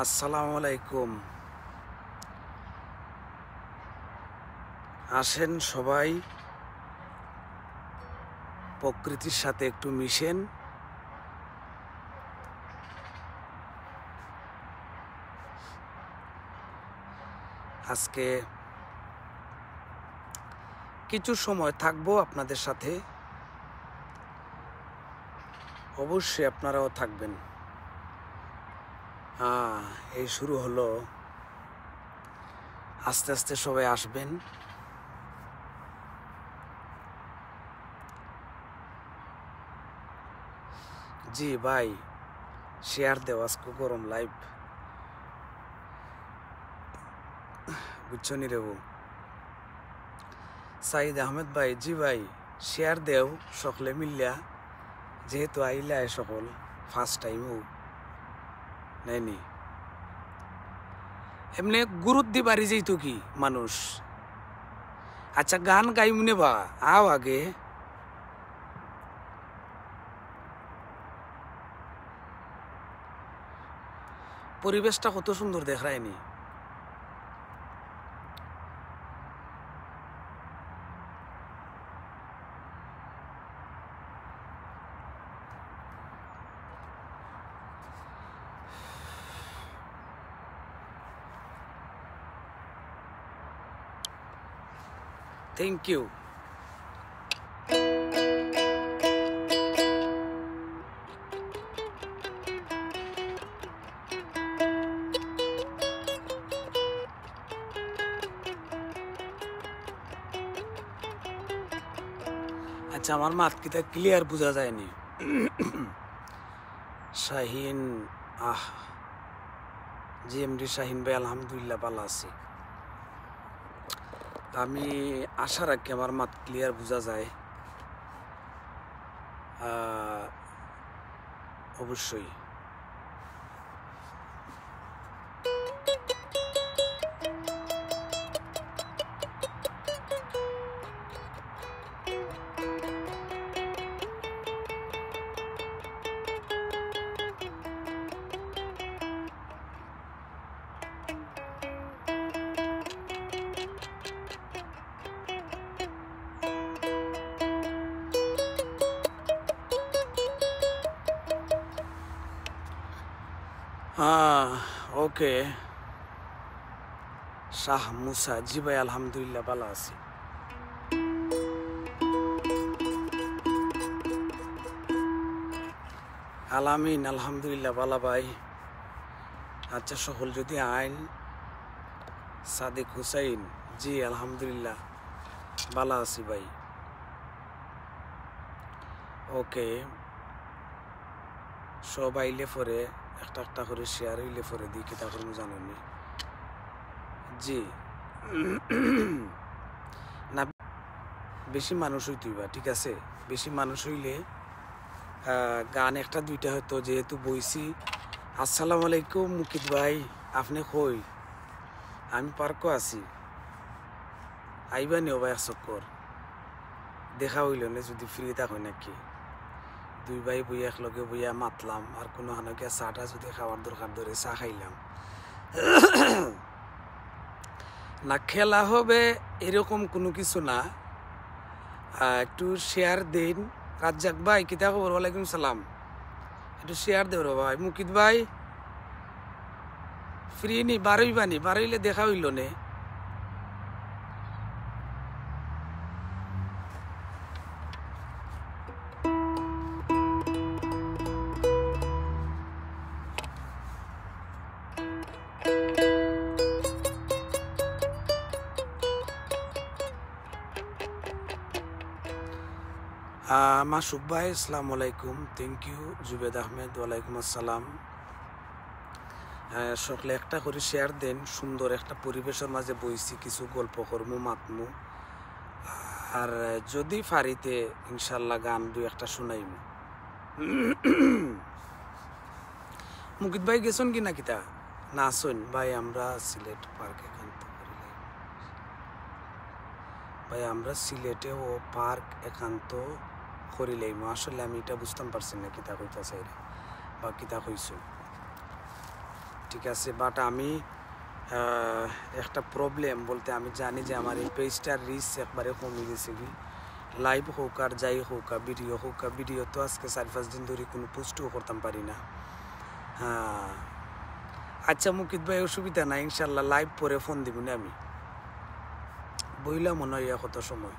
আসসালামু আলাইকুম। আসেন সবাই প্রকৃতির সাথে একটু মিশেন। আজকে কিছু সময় থাকবো আপনাদের সাথে, অবশ্যই আপনারাও থাকবেন। এই শুরু হলো, আস্তে আস্তে সবাই আসবেন। জি ভাই, শেয়ার দেও, আজকে গরম লাইভ বুঝছো নি রেবু। সাইদ আহমেদ ভাই, জি ভাই শেয়ার দেও সকলে মিলিয়া, যেহেতু আইলা সকল ফার্স্ট টাইমও নাইনি এমনি গুরুত্ব দিবারি যেইতো কি মানুষ। আচ্ছা গান গাইমনে বা আও আগে পরিবেশটা কত সুন্দর দেখায়নি। Thank you. আচ্ছা আমার মাত কিটা ক্লিয়ার বোঝা যায়নি। শাহিন জিএমডি শাহিন ভাই, আলহামদুলিল্লাহ ভালো আছি। আমি আশা রাখি আমার মাত ক্লিয়ার বোঝা যায়। অবশ্যই ওকে। শাহ মুসা, জি ভাই আলহামদুলিল্লাহ ভালো আছি। আলামিন, আলহামদুলিল্লাহ ভালো ভাই। আচ্ছা সকল যদি আইন সাদিক হুসাইন, জি আলহামদুলিল্লাহ ভালো আছি ভাই। ওকে, সব আইলে পরে একটা একটা করে শেয়ার হইলে পরে দিই কিতা করবো জানেননি। জি না, বেশি মানুষ হইতেইবা, ঠিক আছে। বেশি মানুষ হইলে গান একটা দুইটা হয়তো, যেহেতু বইছি। আসসালামু আলাইকুম মুকিত ভাই, আপনি কই? আমি পার্কও আছি, আইবা নিও ভাই, এক চক্কর দেখা হইল না যদি ফ্রি থাকো নাকি। দুই ভাই বইয়া একলগে বইয়া মাতলাম, আর কোনো হানকে চাটা যদি খাওয়ার দরকার ধরে চা খাইলাম। না খেলা হবে এরকম কোনো কিছু না, একটু শেয়ার দিন। রাজ্জাক ভাই কিতা খবর? ওয়ালাইকুম সালাম। একটু শেয়ার দেব ভাই। মুকিত ভাই ফ্রি নি? বারইবানি, বারইলে দেখা হইল নে। মাসুক ভাই আসসালামু আলাইকুম, থ্যাংক ইউ। জুবেদ আহমেদ, ওয়ালাইকুম আসসালাম। সকলে একটা করে শেয়ার দেন। সুন্দর একটা পরিবেশের মাঝে বইছি, কিছু গল্প করমু, মাতমু, আর যদি ফারিতে ইনশাল্লাহ গান দুই একটা শুনাইমু। মুকিত ভাই গেছেন কি না কিতা? না আসুন ভাই, আমরা সিলেট পার্ক একান্ত করিলাম ভাই, আমরা সিলেটে ও পার্ক একান্ত করিলাম। আসলে আমি এটা বুঝতাম পারছি না কিতা কইতা চাই বা কিতা কইছো। ঠিক আছে, বাট আমি একটা প্রবলেম বলতে আমি জানি যে আমার এই পেজটার রিচ একবারে কমে গেছে কি, লাইভ হোক আর যাই হোক আর ভিডিও তো আজকে 4-5 দিন ধরে কোনো পোস্টও করতাম পারি না। হ্যাঁ আচ্ছা মুকিত ভাই, অসুবিধা নাই, ইনশাল্লাহ লাইভ পরে ফোন দিব না, আমি বইলাম মনে হয় কত সময়,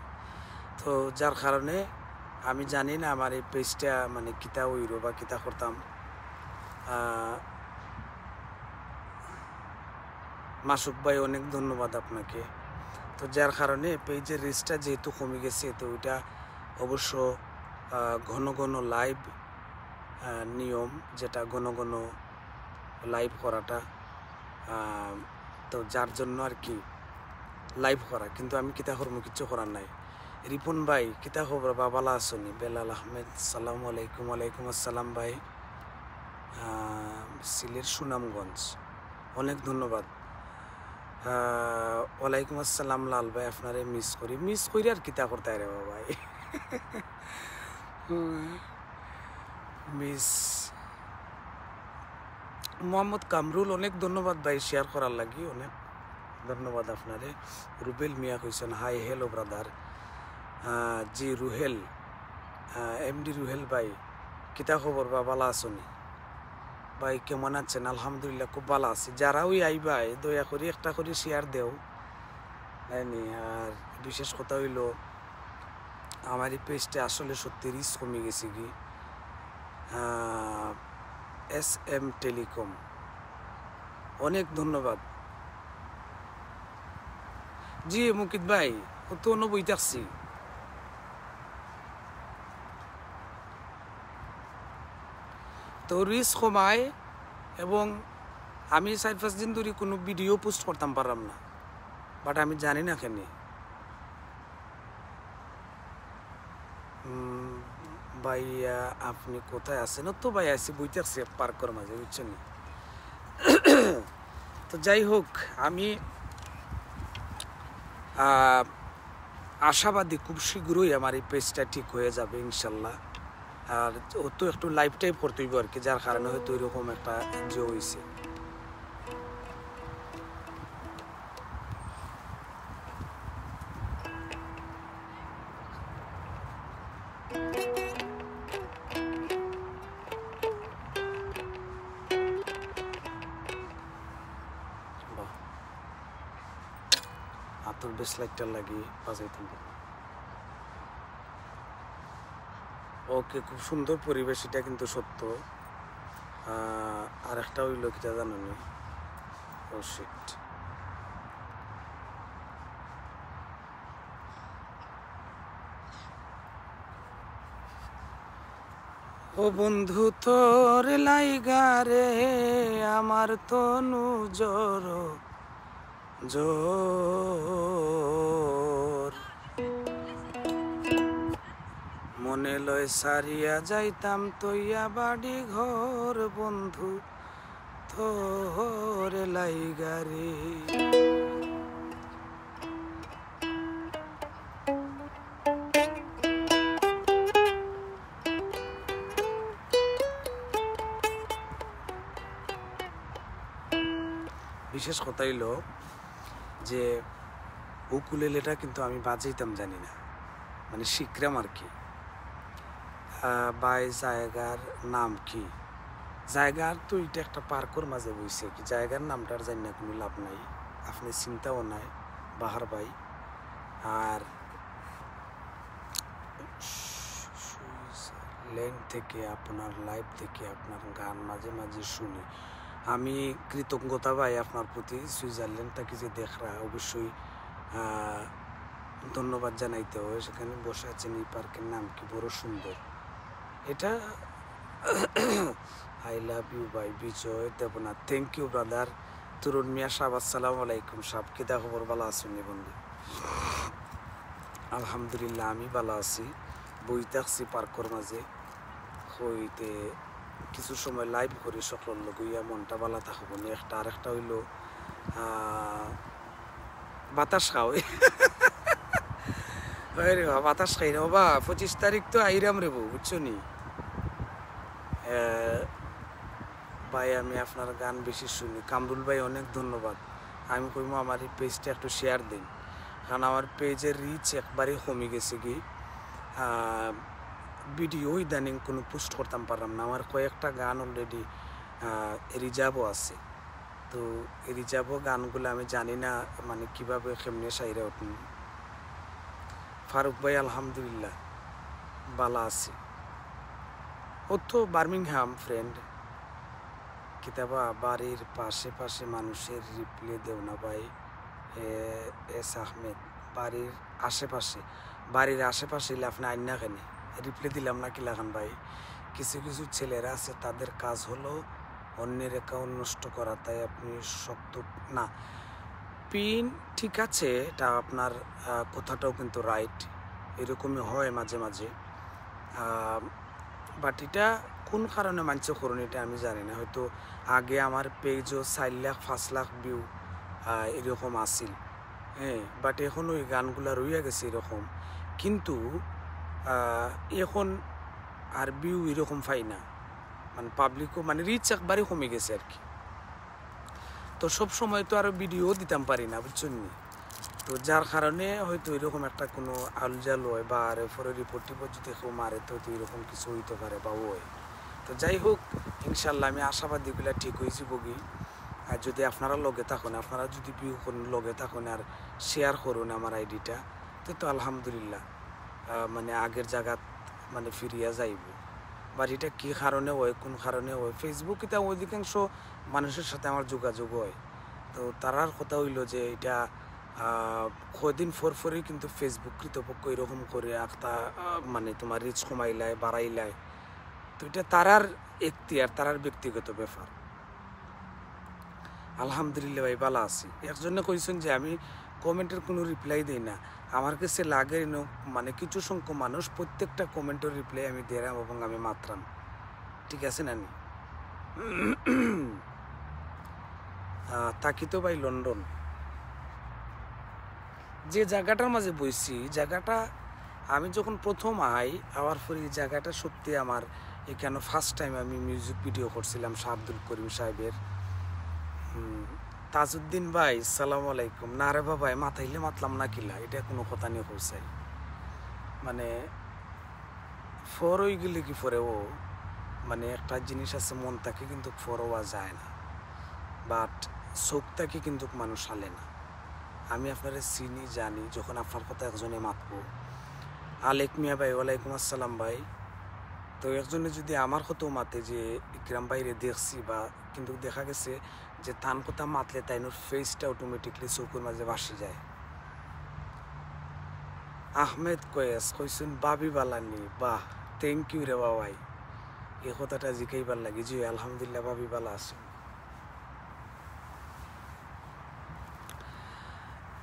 তো যার কারণে আমি জানি না আমার এই পেজটা মানে কিতা হইল বা কিতা করতাম। মাসুক ভাই অনেক ধন্যবাদ আপনাকে। তো যার কারণে পেজের রিচটা যেহেতু কমে গেছে, তো ওইটা অবশ্য ঘন ঘন লাইভ নিয়ম, যেটা ঘন ঘন লাইভ করাটা, তো যার জন্য আর কি লাইভ করা, কিন্তু আমি কিতা করবো, কিচ্ছু করার নাই। রিপন ভাই কিতা খবর বা ভালো আসনি? বেলাল আহমেদ সালাম আলাইকুম। ওয়ালাইকুম আসসালাম ভাই, সিলেট সুনামগঞ্জ, অনেক ধন্যবাদ। ওয়ালাইকুম আসসালাম লাল ভাই, আপনারে মিস করি আর কিতা করতে রে ভাই মিস মোহাম্মদ কামরুল, অনেক ধন্যবাদ ভাই শেয়ার করার লাগি, অনেক ধন্যবাদ আপনারে। রুবেল মিয়া কইছেন হাই হ্যালো ব্রাদার। জি রুহেল, এমডি রুহেল ভাই কিতা খবর বা ভালো আসনি ভাই, কেমন আছেন? আলহামদুলিল্লাহ খুব ভালো আছি। যারা ওই আইবাই দয়া করে একটা করে শেয়ার দেও তাইনি। আর বিশেষ কথা হইল আমার এই পেজটা আসলে সত্যি রিচ কমে গেছে কি। SM টেলিকম অনেক ধন্যবাদ। জি মুকিত ভাই, তো বই থাকছি, তো রিচ কমায় এবং আমি 4-5 দিন ধরে কোনো ভিডিও পোস্ট করতাম পারলাম না, বাট আমি জানি না কেন। ভাইয়া আপনি কোথায় আছেন? তো ভাই আছি, বইতে আসছি পার্কের মাঝে, বুঝছেন। তো যাই হোক, আমি আশাবাদী খুব শীঘ্রই আমার এই পেজটা ঠিক হয়ে যাবে ইনশাল্লাহ। আর ও তো একটু লাইফ টাইপ করতে হইব আর কি, যার কারণে হয়তো এরকম একটা এনজিও হয়েছে। হাতের বেশ লাইটটা লাগিয়ে বাজাইতাম। ওকে, খুব সুন্দর পরিবেশ, এটা কিন্তু সত্য। আর একটা হইল কিটা জানো নি, ও শিট, ও বন্ধু তোর লাইগারে আমার তনু জোর জোর, মনে লয় সারিয়া যাইতাম তৈয়া বাড়ি ঘর, বন্ধু তোর লাইগারে। বিশেষ কথা হইল যে উকুলেলেটা কিন্তু আমি বাজাইতাম জানি না, মানে শিখরাম আর কি। বাই জায়গার নাম কি? জায়গার তো এটা একটা পার্কের মাঝে বইছে, কি জায়গার নামটার জানি না, কোনো লাভ নাই, আপনি চিন্তাও নাই বাহার ভাই। আর সুইজারল্যান্ড থেকে আপনার লাইভ থেকে আপনার গান মাঝে মাঝে শুনি, আমি কৃতজ্ঞতা ভাই আপনার প্রতি। সুইজারল্যান্ডটাকে যে দেখরা অবশ্যই ধন্যবাদ জানাইতে হয়। সেখানে বসে আছেন, এই পার্কের নাম কি, বড় সুন্দর এটা। আই লাভ ইউ ভাই বিজয় দেবনাথ, থ্যাংক ইউ ব্রাদার। তরুণ মিয়া সাহেব আসসালামু আলাইকুম সাহেব, কিতা খবর, ভালো আছেন বন্ধু? আলহামদুলিল্লাহ আমি ভালো আছি, বই থাকছি পার্কের মাঝে, হইতে কিছু সময় লাইভ করি সকলের লগইয়া, মনটা ভালো থাকব না। একটা আর একটা হইল বাতাস খাও রে বাতাস খাই রে বাবা। 25 তারিখ তো আইরাম রে বউ, বুঝছো নি, ভাই আমি আপনার গান বেশি শুনি। কামরুল ভাই অনেক ধন্যবাদ। আমি কইব আমার এই পেজটা একটু শেয়ার দিন, কারণ আমার পেজের রিচ একবারেই কমে গেছে কি, ভিডিও ইদানিং কোনো পোস্ট করতাম পারলাম না। আমার কয়েকটা গান অলরেডি রিজার্ভও আছে, তো এই রিজার্ভ গানগুলো আমি জানি না মানে কীভাবে কেমনে সাইরে উঠুন। ফারুক ভাই আলহামদুলিল্লাহ ভালো আছে। ও তো বার্মিংহাম ফ্রেন্ড। কিতাবা বাড়ির পাশে পাশে মানুষের রিপ্লে দেও না ভাই। এস আহমেদ বাড়ির আশেপাশে, বাড়ির আশেপাশে আপনি আইন না কেন রিপ্লে দিলাম না কি লাগান ভাই। কিছু কিছু ছেলেরা আছে তাদের কাজ হলো অন্যের অ্যাকাউন্ট নষ্ট করা, তাই আপনি শক্ত না। পিন ঠিক আছে, এটা আপনার কথাটাও কিন্তু রাইট, এরকমই হয় মাঝে মাঝে। বাট এটা কোন কারণে মানছে করুন এটা আমি জানি না। হয়তো আগে আমার পেজও 4 লাখ 5 লাখ ভিউ এরকম আসিল, হ্যাঁ, বাট এখন ওই গানগুলো রইয়া গেছে এরকম, কিন্তু এখন আর ভিউ এরকম পাই না, মানে পাবলিকও মানে রিচ একবারে কমে গেছে আর কি। তো সব সময় তো আরও ভিডিও দিতাম পারি না বুঝছেন নি, তো যার কারণে হয়তো এরকম একটা কোনো আলজাল হয় বা আর পরে রিপোর্ট টিপোর্ট যদি কেউ মারে তো এরকম কিছু হইতে পারে বা হয়। তো যাই হোক, ইনশাল্লাহ আমি আশাবাদী এগুলো ঠিক হয়েছি বগি। আর যদি আপনারা লগে থাকুন, আপনারা যদি ভিউ করুন লগে থাকুন আর শেয়ার করুন আমার আইডিটা, তো আলহামদুলিল্লাহ মানে আগের জায়গাত মানে ফিরিয়া যাইব। বা এটা কী কারণে হয়, কোন কারণে হয়, ফেসবুক এটা অধিকাংশ মানুষের সাথে আমার যোগাযোগ হয়। তো তারার কথা হইল যে এটা কদিন ফরই কিন্তু ফেসবুক কৃতপক্ষ এরকম করে একটা মানে তোমার রিচ কমাইলায় বাড়াইলায়, তো এটা তারার এখতিয়ার, তারার ব্যক্তিগত ব্যাপার। আলহামদুলিল্লাহ ভাই ভালো আছি। একজনে কইছেন যে আমি কমেন্টের কোনো রিপ্লাই দিই না, আমার কাছে লাগে মানে কিছু সংখ্যক মানুষ প্রত্যেকটা কমেন্টের রিপ্লাই আমি দিলাম এবং আমি মাত্রাম, ঠিক আছে না নি। তাকি তো ভাই লন্ডন, যে জায়গাটার মাঝে বইছি জায়গাটা আমি যখন প্রথম আওয়ার পরে এই জায়গাটা সত্যি আমার এখানে ফার্স্ট টাইম আমি মিউজিক ভিডিও করছিলাম শাহ আব্দুল করিম সাহেবের। তাজউদ্দিন ভাই সালাম আলাইকুম। না রে বাবাই মাথাইলে মাতলাম না কিলা, এটা কোনো কথা নিয়ে পৌঁছাই, মানে ফর হয়ে গেলে কি ফরে ও মানে একটা জিনিস আছে, মন তাকে কিন্তু ফরোয়া যায় না, বাট চোখ তাকে কিন্তু মানুষ আলে না। আমি আপনারা চিনি জানি, যখন আপনার কথা একজনে মাতবো আলেক মিয়া ভাই ওয়ালাইকুম আসসালাম ভাই, তো একজনে যদি আমার কথাও মাতে যে ইকরাম ভাইরে দেখছি বা, কিন্তু দেখা গেছে যে তান কথা মাতলে তাই নোর ফেসটা অটোমেটিকলি চোখের মাঝে ভাসি যায়। আহমেদ কয়েস কইসুন বাবি বালানি, বাহ থ্যাংক ইউ রে বাবাই, এই কথাটা জিকাইবার লাগে। জি আলহামদুলিল্লাহ বাবি বালা আছেন।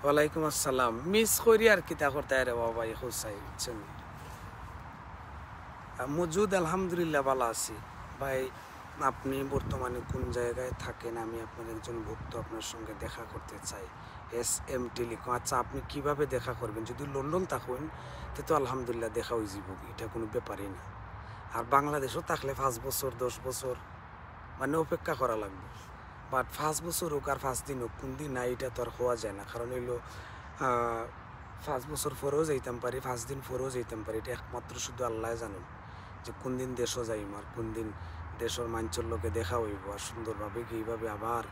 ওয়ালাইকুম আসসালাম। মিস করি আর কিতা করতে রে বাবাই হোসাই বুঝছেন। মজুদ আলহামদুলিল্লাহ ভালো আছি ভাই। আপনি বর্তমানে কোন জায়গায় থাকেন? আমি আপনার একজন ভক্ত, আপনার সঙ্গে দেখা করতে চাই। SM telecom. আচ্ছা, আপনি কিভাবে দেখা করবেন? যদি লন্ডন থাকুন তো আলহামদুলিল্লাহ দেখা হয়ে যাব, এটা কোনো ব্যাপারই না। আর বাংলাদেশও থাকলে 5 বছর 10 বছর মানে অপেক্ষা করা লাগবে, বাট 5 বছর হোক আর 5 দিন হোক, কোন দিন না এটা তো আর হওয়া যায় না। কারণ হইলো 5 বছর পরেও যাইতাম পারি, 5 দিন পরেও যাইতাম পারি, এটা একমাত্র শুধু আল্লাহ জানেন যে কোন দিন দেশও যাইম আর কোন দিন দেশের মানুষের লোকে দেখা হইব আর সুন্দরভাবে কি এইভাবে আবার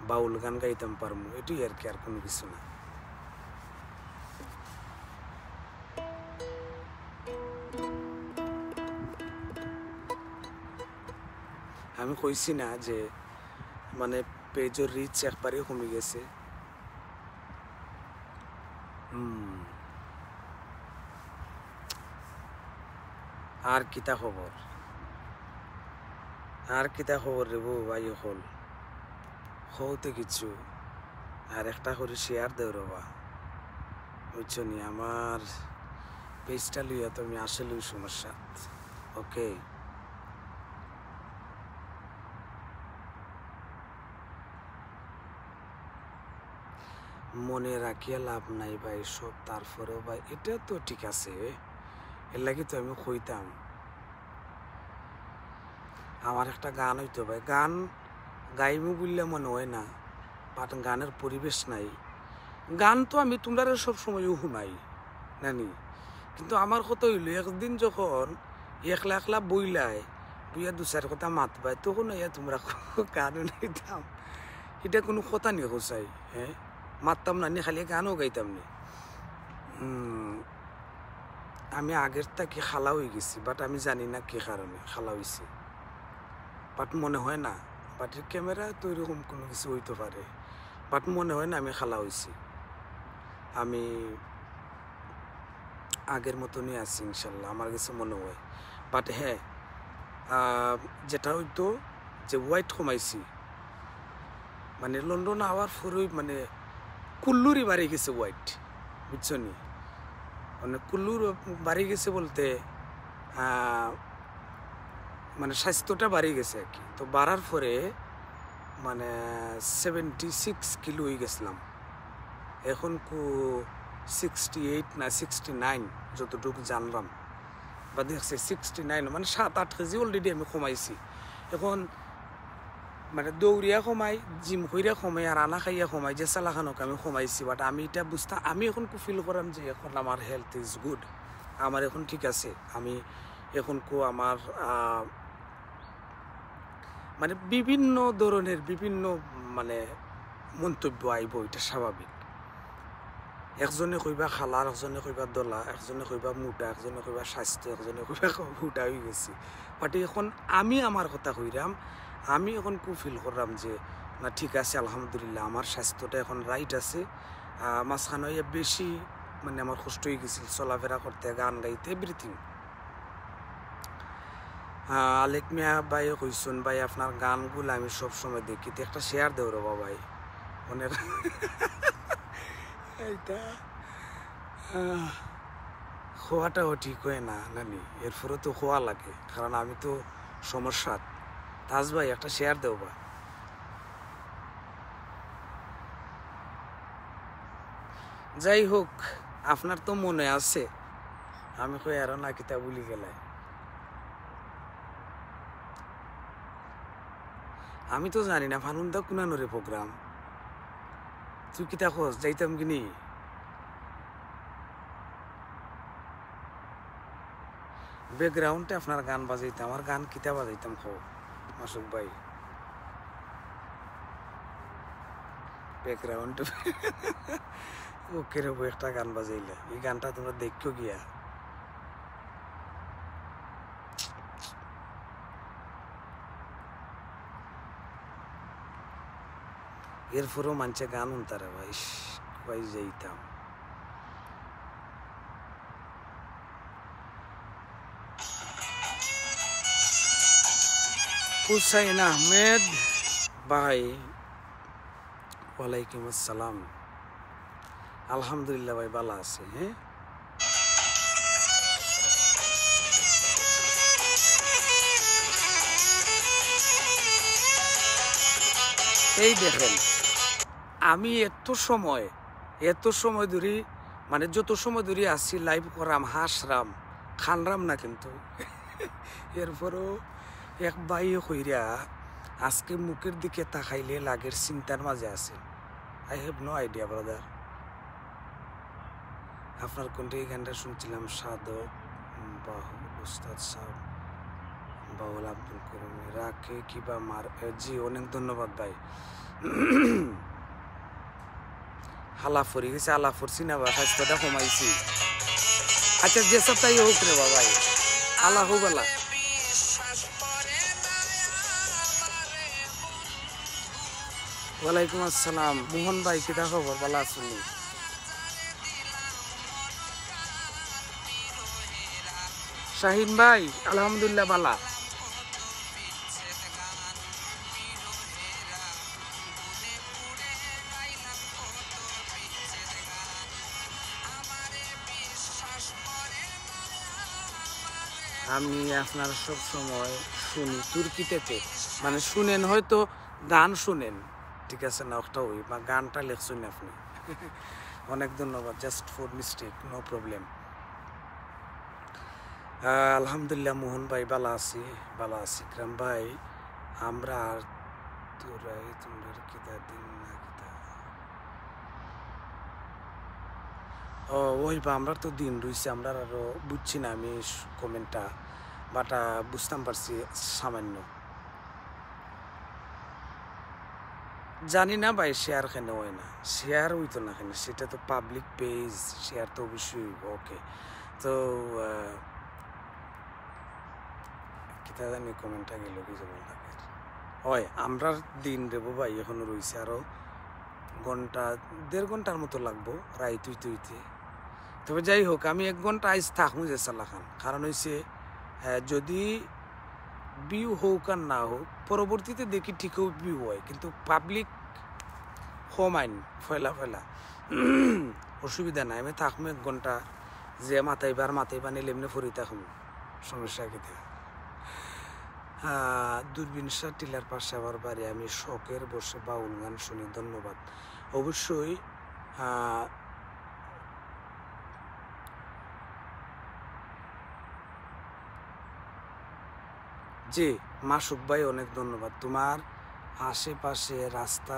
বাউল গান গাইতাম পারবো, এটাই আর কি, আর কোনো কিছু না। আমি কইছি না যে মানে পেজের রিচ একবারে কমে গেছে। আর কিতা খবর, আর কিতা খবর রে বউ ভাই হল হতে কিছু, আর একটা করে শেয়ার দেও রবা বুঝছো নি। আমার পেজটা লইয়া তো আমি আসলেই সমস্যা। ওকে, মনে রাখিয়া লাভ নাই ভাই সব, তারপরেও ভাই এটা তো ঠিক আছে, এর লাগে তো আমি কইতাম আমার একটা গান হইতো ভাই। গান গাইমু বললে মনে হয় না, বাট গানের পরিবেশ নাই। গান তো আমি তোমরা সব সময় শুনাই নানি, কিন্তু আমার কথা হইল একদিন যখন একলা একলা বইলাই বইয়া দু চার কথা মাতবাই, তখন ইয়া তোমরা গানও নাইতাম, এটা কোনো কথা নেই হোসাই। হ্যাঁ, মারতাম না নি, খালি গানও গাইতাম নি। আমি আগের থেকে খালা হয়ে গেছি, বাট আমি জানি না কি কারণে খালা হয়েছি, বাট মনে হয় না। বাটের ক্যামেরা তো এরকম কোনো কিছু হইতে পারে, বাট মনে হয় না আমি খালা হয়েছি। আমি আগের মতনই আছি ইনশাল্লাহ, আমার কাছে মনে হয়। বাট হ্যাঁ, যেটা হইতো যে ওয়াইট কমাইছি, মানে লন্ডন আওয়ার পরই মানে কুল্লুরই বাড়ি গেছে ওয়াইট, বুঝছো নি? মানে কুল্লুর বাড়ি গেছে বলতে মানে স্বাস্থ্যটা বাড়ি গেছে আর কি। তো বাড়ার পরে মানে 76 কিলো হয়ে গেছিলাম। এখন 68 না 69 যতটুকু জানলাম, বা দেখছি 69, মানে 7-8 কেজি অলরেডি আমি কমাইছি। এখন মানে দৌড়িয়া কমাই, জিম কইরা কমাই, আর আনা খাইয়া কমাই, যে চালাখানক আমি কমাইছি। বাট আমি এটা বুঝতাম, আমি এখন ফিল করাম যে এখন আমার হেলথ ইজ গুড, আমার এখন ঠিক আছে। আমি এখন আমার মানে বিভিন্ন ধরনের বিভিন্ন মানে মন্তব্য আইব, এটা স্বাভাবিক। একজনে কইবা খালার, একজনে কইবা দলা, একজনে কইবা মোটা, একজনে কইবা স্বাস্থ্য, একজনে কইবা মোটা হয়ে গেছি। বাট এখন আমি আমার কথা কইরাম, আমি এখন খুব ফিল করলাম যে না ঠিক আছে, আলহামদুলিল্লাহ আমার স্বাস্থ্যটা এখন রাইট আছে। মাঝখানে বেশি মানে আমার কষ্ট হয়ে গেছিল চলাফেরা করতে, গান গাইতে, এভরিথিং। আলেক মিয়া ভাই কইসুন, ভাই আপনার গানগুলো আমি সবসময় দেখি, তো একটা শেয়ার দেও রে ভাই। অনেক এইটা খোয়াটাও ঠিক হয় না নানি, এরপরে তো খোয়া লাগে, কারণ আমি তো সমস্যা। তাজ ভাই একটা শেয়ার দেও বা। যাই হোক, আপনার তো মনে আছে, আমি কই আরো না কিতা বলি গেলাই। আমি তো জানি না ফানুনদা কুনানোরে প্রোগ্রাম, তুই কিতা খোঁজ যাইতাম কিনি? ব্যাকগ্রাউন্ডে আপনার গান বাজাইতাম, আমার গান কিতা বাজাইতাম খো মাসুক ভাই? ব্যাকগ্রাউন্ড ওকে রে একটা গান বাজাইলে, এই গানটা তোমরা দেখো গিয়া। এরপরেও মানছে গান উনতারে ভাই, ভাই যাইতাম। হুসাইন আহমেদ ভাই, ওয়ালাইকুম আসসালাম। আলহামদুলিল্লাহ ভাই, ভালো আছে। হ্যাঁ, এই দেখেন আমি এত সময় ধরে, মানে যত সময় ধরে আসছি লাইভ করাম, হাসরাম, খানরাম না, কিন্তু এরপরও এক ভাই কইরা আজকে মুখের দিকে তাকাইলে লাগের চিন্তার মাঝে আছে। I have no idea brother. আপনার কোনটা এই গানটা শুনছিলাম, সাধক উস্তাদ সাহেব বাউল আব্দুল করিম রাখে কিবা মার। জি অনেক ধন্যবাদ ভাই। হালা ফরি গেছে, আলা ফরছি না বা, স্বাস্থ্যটা কমাইছি। আচ্ছা যে সপ্তাহে হোক রে বাবাই, আল্লাহ হুবালা। ওয়ালাইকুম আসসালাম মোহন ভাই, কিতা খবর? ভালো আছেন? শাহিন ভাই আলহামদুলিল্লাহ ভালো। আমি আপনার সব সময় শুনি তুর্কিতে, মানে শুনেন হয়তো, গান শুনেন, ঠিক আছে না? একটা ওই বা গানটা লেখছেন আপনি, অনেক ধন্যবাদ। Just for mistake, no problem. আলহামদুলিল্লাহ মোহন ভাই, ভালো আছি। ইকরাম ভাই, আমরা তোরাই তোমরা কিতা দিন না কিতা ও ওই বা আমরা তো দিন রইছে আমরা আরো বুঝছি না আমি কমেন্টটা বাট বুঝতাম পারছি সামান্য জানি না ভাই শেয়ার কেন হয় না শেয়ার হইতো না কেন সেটা তো পাবলিক পেজ শেয়ার তো অবশ্যই ওকে তো কিতা জানি কমেন্টটা গেল কি যেমন লাগে হয় আমরা দিন দেবো ভাই এখনো রয়েছে আরো ঘন্টা 1.5 ঘন্টার মতো লাগবো রাইত হইতে হইতে তবে যাই হোক আমি 1 ঘন্টা আইস থাকবো যে সাল্লা খান কারণ হয়েছে যদি ভিউ হোক আর না হোক পরবর্তীতে দেখি ঠিকও ভিউ হয় কিন্তু পাবলিক হোমাইন ফয়লা অসুবিধা নাই আমি থাকবো 1 ঘন্টা যে মাথাইবার নিলে এমনি ফরি থাকবো সমস্যা কেটে দূরবীন টিলার পাশে আমার বাড়ি আমি শখের বসে বাউল গান শুনি ধন্যবাদ অবশ্যই জি মাসুক ভাই অনেক ধন্যবাদ তোমার আশেপাশে রাস্তা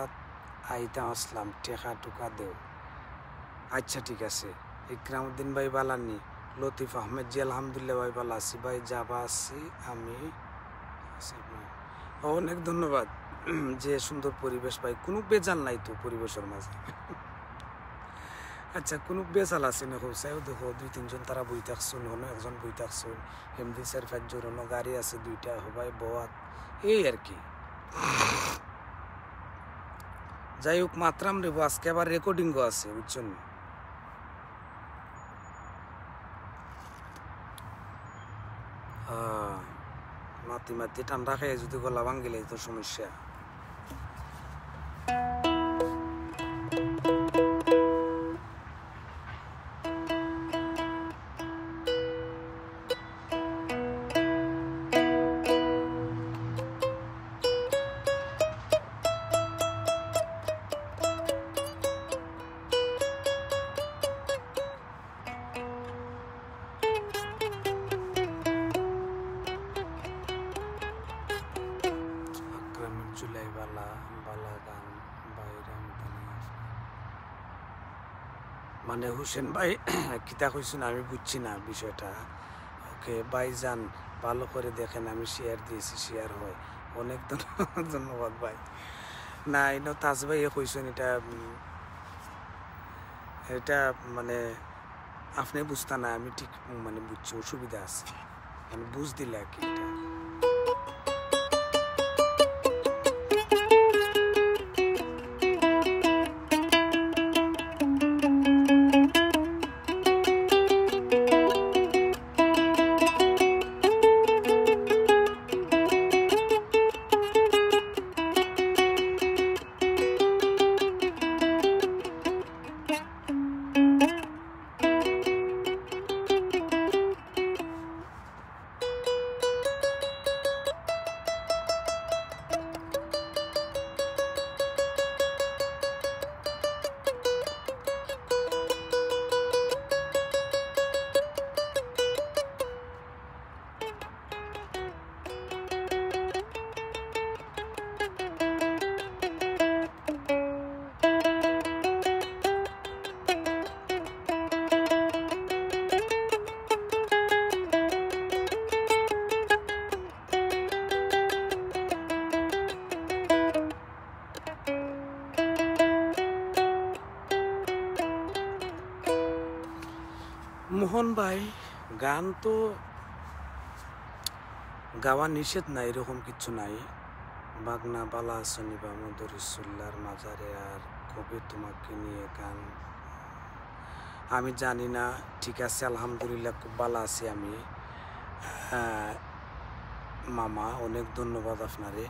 আইতা আসলাম টেকা টুকা দেও আচ্ছা ঠিক আছে ইকরাম উদ্দিন ভাই বালানি লতিফ আহমেদ জি আলহামদুলিল্লাহ ভাই ভালো আছি ভাই যাবা আছি আমি অনেক ধন্যবাদ যে সুন্দর পরিবেশ ভাই কোনো বেজাল নাই তো পরিবেশের মাঝে আচ্ছা কোনো বেজাল আছে না হোসাইও দেখো 2-3 জন তারা বই থাকছুন হনো একজন বই থাকছুন এমনি 4-5 জন হনো গাড়ি আছে 2টা হবাই বয়াত এই আর কি যাই হোক মাত্রাম রেবো আজকে আবার রেকর্ডিংও আছে বুঝছেন মাতি ঠান্ডা খেয়ে যদি গলা ভাঙ্গিলে তো সমস্যা মানে হুসেন ভাই কিতা কইছেন আমি বুঝছি না বিষয়টা ওকে ভাই যান ভালো করে দেখেন আমি শেয়ার দিয়েছি শেয়ার হয় অনেক ধন্যবাদ ভাই না ইনো তাজ ভাই কইছেন এটা মানে আপনি বুঝতা না আমি ঠিক মানে বুঝছি অসুবিধা আছে মানে বুঝ দিলে আর কি এটা মোহন ভাই গান তো গাওয়া নিষেধ নাই এরকম কিছু নাই বাগনা বালা আসনি বা মধুরিসুল্লার মাজারে আর কবে তোমাকে নিয়ে গান আমি জানি না ঠিক আছে আলহামদুলিল্লাহ খুব ভালো আছি আমি মামা অনেক ধন্যবাদ আপনারে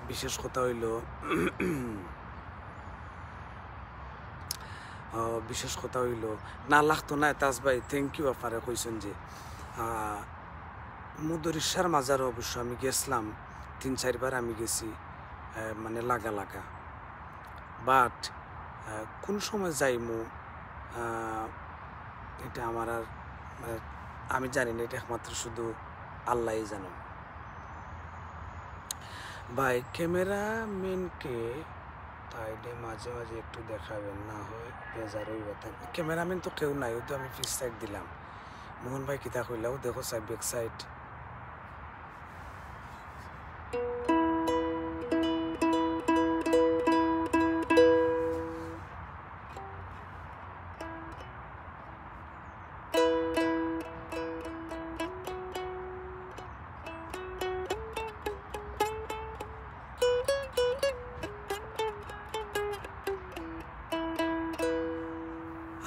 বিশেষ কথা হইল না লাগতো না তাজ ভাই থ্যাংক ইউ আপনারা কইছেন যে মুদরিসার মাজার অবশ্য আমি গেছিলাম 3-4 বার আমি গেছি মানে লাগা বাট কোন সময় যাইমু এটা আমার আর আমি জানি না এটা একমাত্র শুধু আল্লাহই জানেন ভাই ক্যামেরাম্যানকে তাইলে মাঝে মাঝে একটু দেখাবেন, না হয় বেজার হইব। ক্যামেরাম্যান তো কেউ নাই, ও তো আমি ফিক্স সাইড দিলাম। মোহন ভাই কিতা কইলাও দেখো সাইড ব্যাক সাইড।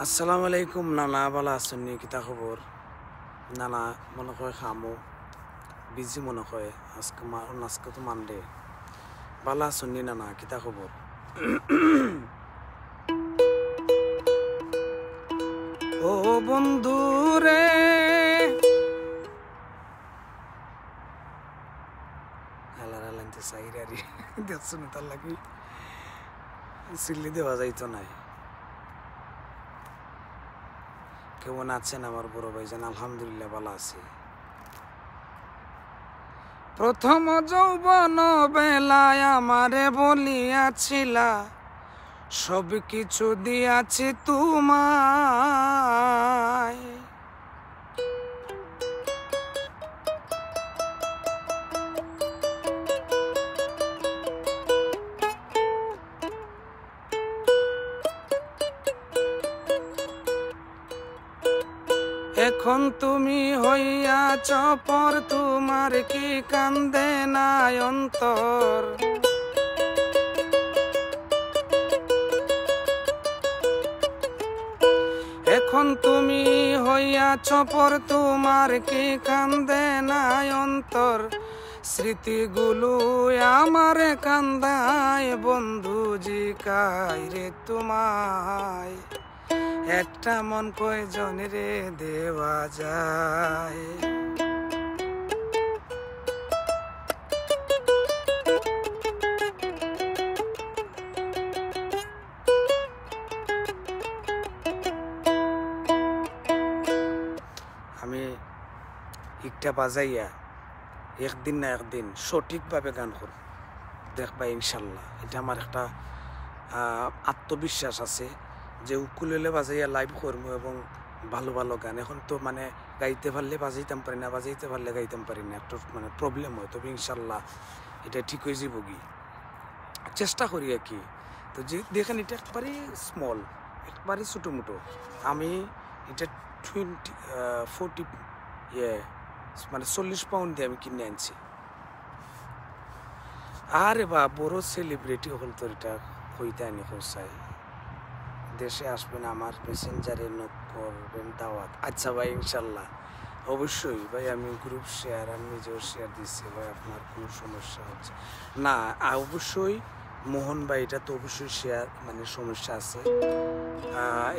আসসালামু আলাইকুম নানা, ভালো আছেন নি? কিতা খবর নানা? মনে হয় খামো বিজি মনে হয়, আজকে তো মানডে। ভালো আছেন নি নানা? কিতা খবর? ও বন্ধু রে, আলার আলান্তে সাইরারি দেখছো না, তার লাগি সিল্লি দেওয়া যাইতো নাই। কেমন আছেন আমার বড় ভাইজান? আলহামদুলিল্লাহ ভালো আছি। প্রথম যৌবন বেলায় আমারে বলিয়াছিলা, সব কিছু দিয়াছি তোমায়। এখন তুমি হইয়াছ পর, তোমার কি কান্দে না অন্তর? এখন তুমি হইয়াছ পর, তোমার কি কান্দে না অন্তর? স্মৃতিগুলো আমার কান্দায় বন্ধু জিকাই রে তোমায়। একটা মন কয়জন রে দেওয়া যায়? আমি একটা বাজাইয়া একদিন না একদিন সঠিকভাবে গান করব, দেখবা ইনশাল্লাহ। এটা আমার একটা আত্মবিশ্বাস আছে যে উকুলেলে বাজাইয়া লাইভ করবো এবং ভালো ভালো গান। এখন তো মানে গাইতে পারলে বাজাইতাম পারি না, বাজাইতে পারলে গাইতাম পারি না, একটু মানে প্রবলেম হয়। তবে ইনশাল্লাহ এটা ঠিক হয়ে যাব, কি চেষ্টা করি আর কি। তো যে দেখেন এটা একবারে স্মল, একবারে ছোটো মোটো। আমি এটা 40 মানে 40 পাউন্ড দিয়ে আমি কিনে আনছি। আরে বা বড় সেলিব্রিটি হল তো এটা হইতে আনি হোসাই। দেশে আসবেন, আমার প্যাসেঞ্জারে নক করবেন, দাওয়াত। আচ্ছা ভাই ইনশাল্লাহ অবশ্যই ভাই। আমি গ্রুপ শেয়ার, আমি নিজেও শেয়ার দিচ্ছি ভাই। আপনার কোনো সমস্যা হচ্ছে না? অবশ্যই মোহন ভাই, এটা তো অবশ্যই শেয়ার মানে সমস্যা আছে।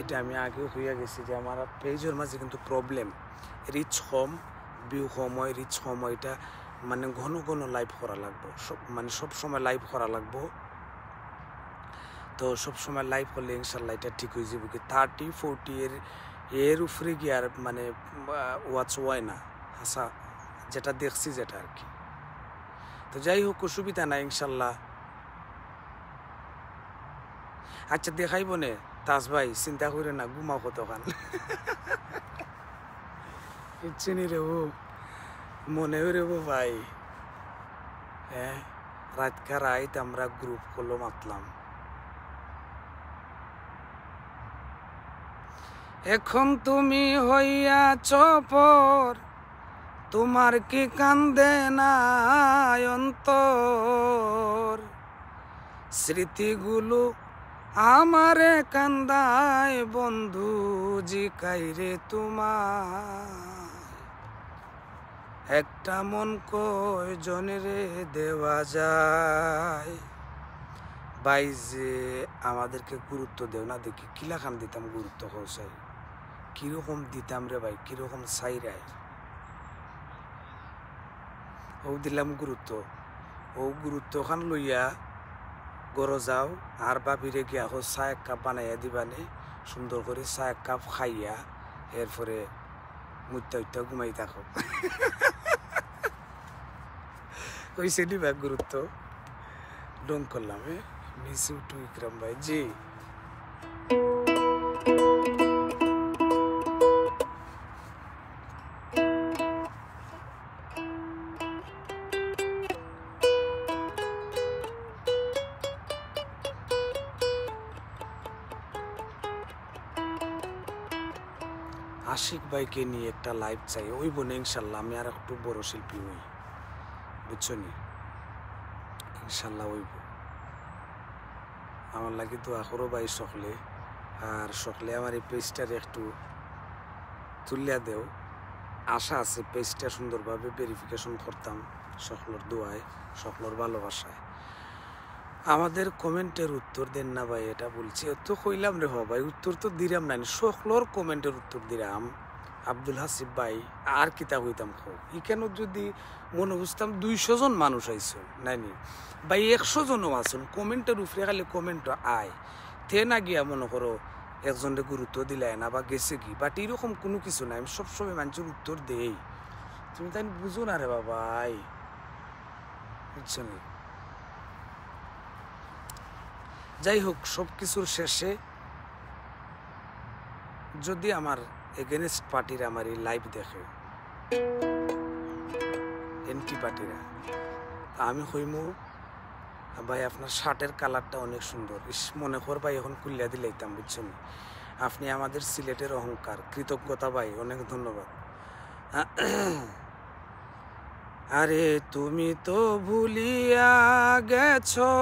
এটা আমি আগেও হইয়া গেছি যে আমার পেজের মাঝে কিন্তু প্রবলেম, রিচ কম, ভিউ কম হয়, রিচ কম হয়। এটা মানে ঘন ঘন লাইভ করা লাগবো, মানে সব সময় লাইভ করা লাগবো। তো সবসময় লাইভ করলে ইনশাল্লাহ এটা ঠিক হয়ে যাবে। কি 30-40 এর উপরে গিয়ে আর মানে ওয়াচ হয় না, হাসা যেটা দেখছি যেটা আর কি। তো যাই হোক, অসুবিধা নাই ইনশাল্লাহ। আচ্ছা দেখাইব নে তাজ ভাই, চিন্তা করে না, ঘুমাও কতক্ষণ। চিনি রে ও, মনে রে ও ভাই। হ্যাঁ, রাতকা রাত আমরা গ্রুপ করলো মাতলাম। এখন তুমি হইয়াছ পর, তোমার কি কান্দে না অন্তর? স্মৃতিগুলো আমারে কান্দায় বন্ধু জিকাই রে তোমার। একটা মন কয়জন রে দেওয়া যায়? ভাই যে আমাদেরকে গুরুত্ব দেও না, দেখি কিলাখান দিতাম গুরুত্ব হসাই, কিরকম দিতাম রে ভাই, কিরকম চাইরাই। ও দিলাম গুরুত্ব, ও গুরুত্ব খান লইয়া গড় যাও, আর বাপিরে গিয়া হো চা এক কাপ বানাইয়া দিবানে, সুন্দর করে চা এক কাপ খাইয়া এরপরে মুত্যা উত্যা ঘুমাই থাকো। কইছে দিবা গুরুত্ব। ডং করলাম। মিস ইউ টু ইকরাম ভাই। জি আশিক ভাইকে নিয়ে একটা লাইভ চাই, ওই বোনে ইনশাল্লাহ। আমি আর একটু বড় শিল্পী হই, বুঝছো নি? ইনশাল্লাহ হইব। আমার লাগে দোয়া করো ভাই সকলে, আর সকলে আমার এই পেজটার একটু তুলিয়া দেও। আশা আছে পেজটা সুন্দরভাবে ভেরিফিকেশন করতাম সকলের দোয়ায়, সকলের ভালোবাসায়। আমাদের কমেন্টের উত্তর দেন না ভাই, এটা বলছি তো কইলাম রে ভাই, উত্তর তো দিলাম না, সকলের কমেন্টের উত্তর দিলাম। আব্দুল হাসিব ভাই আর কিতা হইতাম খো, ইকেন যদি মনে বুঝতাম 200 জন মানুষ আইসো নাইনি ভাই, 100 জনও আসুন কমেন্টের উপরে, খালি কমেন্ট আয় তে না গিয়া মনে করো একজনকে গুরুত্ব দিলাই না বা গেছে কি, বাট এরকম কোনো কিছু নাই। আমি সবসময় মানুষের উত্তর দেই, তুমি তাই বুঝো না রে বাবাই, বুঝছো না? যাই হোক, সব কিছুর শেষে যদি আমার এগেনস্ট পার্টিরা আমার এই লাইভ দেখে, এন্টি পার্টিরা, আমি কইমু ভাই আপনার শার্টের কালারটা অনেক সুন্দর, মনে কর ভাই এখন কুলিয়া দিলাইতাম, বুঝছেন? আপনি আমাদের সিলেটের অহংকার, কৃতজ্ঞতা ভাই, অনেক ধন্যবাদ। আরে তুমি তো ভুলিয়া গেছো,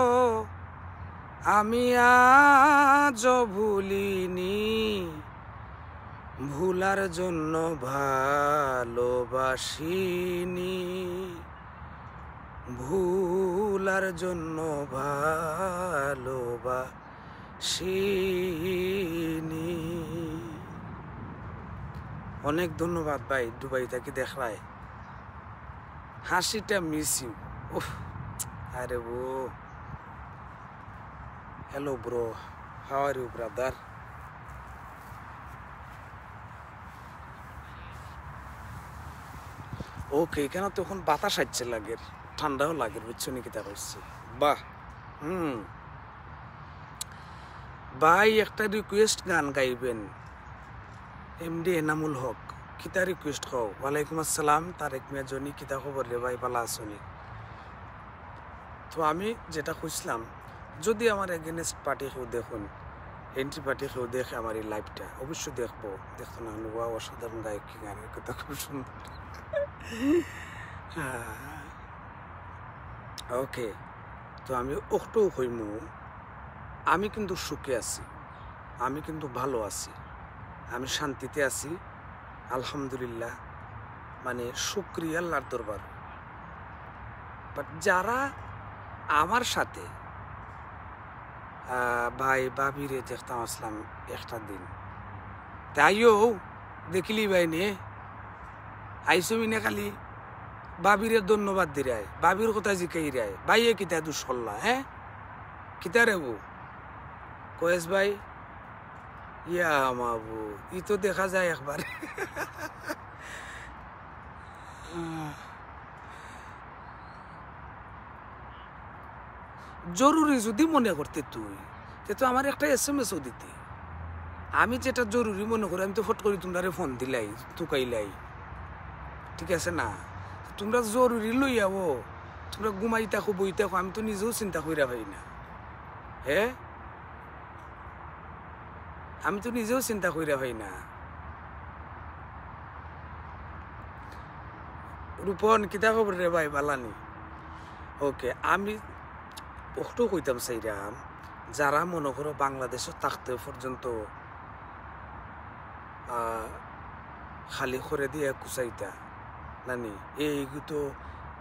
আমি আজও ভুলিনি, ভুলার জন্য ভালোবাসিনি, ভুলার জন্য ভালোবাসিনি। অনেক ধন্যবাদ ভাই, দুবাই থেকে দেখলায় হাসিটা মিস ইউ। আরে ও hello bro, how are you brother? Okay, এখানে তখন বাতাস আসছে লাগে, ঠান্ডাও লাগে, বুঝছো নাকি? তা করছি বাহ। ভাই একটা রিকোয়েস্ট গান গাইবেন, এমডি এনামুল হক। কিতা রিকোয়েস্ট খাও? ওয়ালাইকুম আসসালাম তারেক মিয়া জনি, কিতা খবর রে ভাই, ভালো আসনি? তো আমি যেটা খুঁজলাম, যদি আমার এগেনস্ট পার্টি কেউ দেখুন, এন্ট্রি পার্টি কেউ দেখে আমার এই লাইভটা, অবশ্যই দেখবো। দেখতো না বা অসাধারণ গায়ক, কি গানের কথা, খুব সুন্দর। ওকে, তো আমি ওটাও কইমু, আমি কিন্তু সুখে আছি, আমি কিন্তু ভালো আছি, আমি শান্তিতে আছি, আলহামদুলিল্লাহ, মানে শুকরিয়া আল্লাহর দরবার। বাট যারা আমার সাথে ভাই ভাবিরে দেখতাম আসলাম একটা দিন, তাইও দেখিলি ভাই নে আইসো মিনে খালি বাবিরে ধন্যবাদ দিরায়, বাবির কথা জিকাই রায়, ভাইয়ে কিতা দুঃসল্লা, হ্যাঁ কিতা রেবু কয়েস ভাই, ইয়া মাবু ই তো দেখা যায় একবার। জরুরি যদি মনে করতে তুই, তো আমার একটা SMS-ও দিতে, আমি যেটা জরুরি মনে করি আমি তো ফট করি তোমরা ফোন দিলাই, তুকাইলাই, ঠিক আছে না? তোমরা জরুরি লই যাবো, তোমরা ঘুমাই থাকো, বই থাকো, আমি তো নিজেও চিন্তা কইরা পাই না, হ্যাঁ আমি তো নিজেও চিন্তা কইরা পাই না। রূপন কিতা খবর রে ভাই, বালানি? ওকে, আমি ওটাও কইতাম চাইরাম, যারা মনে করো বাংলাদেশে থাকতে পর্যন্ত খালি করে দিয়ে কুচাইতা নানি, এইগু তো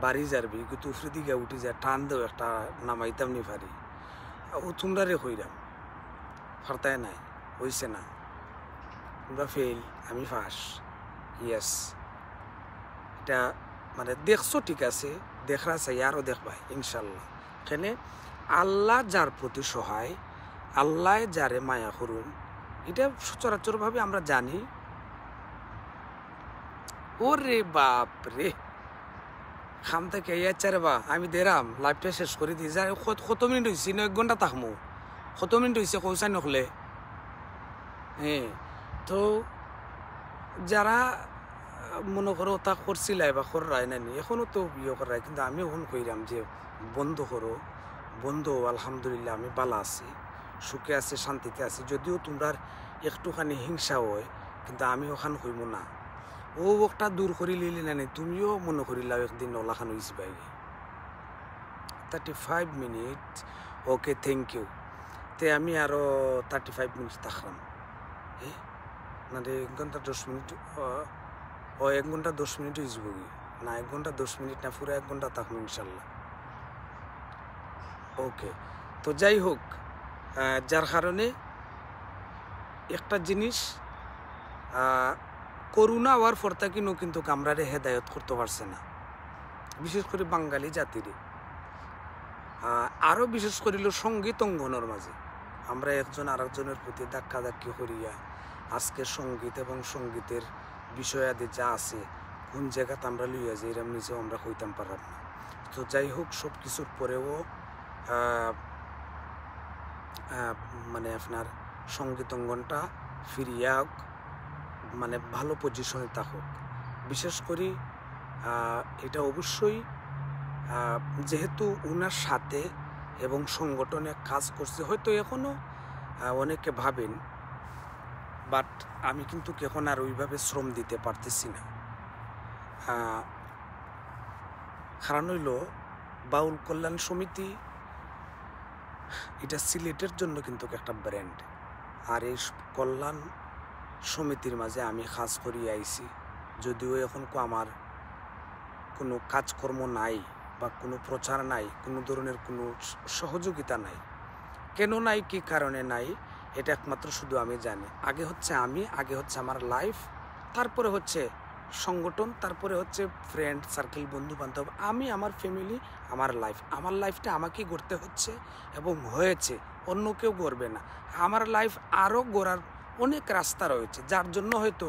বাড়ি যাবি, এগু তো উফরে দিকে উঠি যায়, টান দেও একটা নামাইতাম নি পারি, ও তোমরা রে কইরাম ফারতায় নাই, হইছে না? তোমরা ফেল, আমি ফাঁস, ইয়েস, এটা মানে দেখছো, ঠিক আছে, দেখা চাই আরও দেখবাই ইনশাল্লাহ। এখানে আল্লাহ যার প্রতি সহায়, আল্লাহ যারে মায়া করুন, এটা সচরাচরভাবে আমরা জানি। ওরে বাপ রে, খাম থেকে আচ্ছা রে বা আমি দেরাম লাইভটা শেষ করে দিই যাই কত মিনিট হয়েছি না 1 ঘন্টা থাকবো কত মিনিট হয়েছে কৌশাই নকলে হ্যাঁ তো যারা মনে করো তা করছিলাই বা কররাই নানি এখনও তো বিয়ে করাই কিন্তু আমি এখন কইরাম যে বন্ধ করো বন্ধ আলহামদুলিল্লাহ আমি ভালো আছি সুখে আছি শান্তিতে আছি যদিও তোমরা একটুখানি হিংসা হয় কিন্তু আমি ওখান হইব না ও একটা দূর করি লিলি নানি তুমিও মনে করিলাও একদিন ওলাখান হয়েছি বাইরে 35 মিনিট ওকে থ্যাংক ইউ তে আমি আরও 35 মিনিট থাকলাম না রে 1 ঘন্টা 10 মিনিট ও 1 ঘন্টা 10 মিনিট হয়ে যাব না 1 ঘন্টা 10 মিনিট না পুরো 1 ঘন্টা থাকবো ইনশাল্লাহ ওকে তো যাই হোক যার কারণে একটা জিনিস করোনা হওয়ার পর থেকেও কিন্তু আমরারে হেদায়ত করতে পারছে না বিশেষ করে বাঙালি জাতিরে আরও বিশেষ করিল সঙ্গীত অঙ্গনের মাঝে আমরা একজন আরেকজনের প্রতি ধাক্কাধাক্কি করিয়া আজকে সঙ্গীত এবং সঙ্গীতের বিষয়াদি যা আছে কোন জায়গাতে আমরা লইয়া যাই এরম নিজেও আমরা হইতাম পারলাম না তো যাই হোক সব কিছুর পরেও মানে আপনার সঙ্গীত অঙ্গনটা ফিরিয়া মানে ভালো পজিশনে থাকুক বিশেষ করে এটা অবশ্যই যেহেতু ওনার সাথে এবং সংগঠনে কাজ করছে হয়তো এখনও অনেকে ভাবেন বাট আমি কিন্তু এখন আর ওইভাবে শ্রম দিতে পারতেছি না কারণ হইল বাউল কল্যাণ সমিতি এটা সিলেটের জন্য কিন্তু একটা ব্র্যান্ড আর এই কল্যাণ সমিতির মাঝে আমি কাজ করিয়ে আইছি যদিও এখন আমার কোনো কাজকর্ম নাই বা কোনো প্রচার নাই কোনো ধরনের কোনো সহযোগিতা নাই কেন নাই কি কারণে নাই এটা একমাত্র শুধু আমি জানি আগে হচ্ছে আমার লাইফ তারপরে হচ্ছে সংগঠন তারপরে হচ্ছে ফ্রেন্ড সার্কেল বন্ধু বান্ধব আমি আমার ফ্যামিলি আমার লাইফটা আমাকেই গড়তে হচ্ছে এবং হয়েছে অন্য কেউ গড়বে না আমার লাইফ আরও গড়ার অনেক রাস্তা রয়েছে যার জন্য হয়তো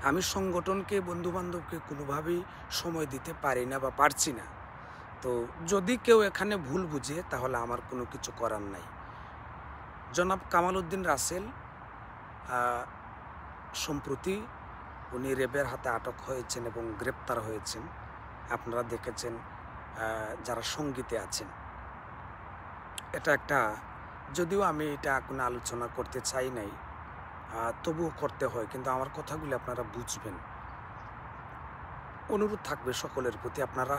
আমি সংগঠনকে বন্ধুবান্ধবকে কোনোভাবেই সময় দিতে পারি না বা পারছি না তো যদি কেউ এখানে ভুল বুঝে তাহলে আমার কোনো কিছু করার নাই জনাব কামাল উদ্দিন রাসেল সম্প্রতি উনি র্যাবের হাতে আটক হয়েছেন এবং গ্রেপ্তার হয়েছেন আপনারা দেখেছেন যারা সঙ্গীতে আছেন এটা একটা যদিও আমি এটা কোনো আলোচনা করতে চাই নাই তবুও করতে হয় কিন্তু আমার কথাগুলি আপনারা বুঝবেন অনুরোধ থাকবে সকলের প্রতি আপনারা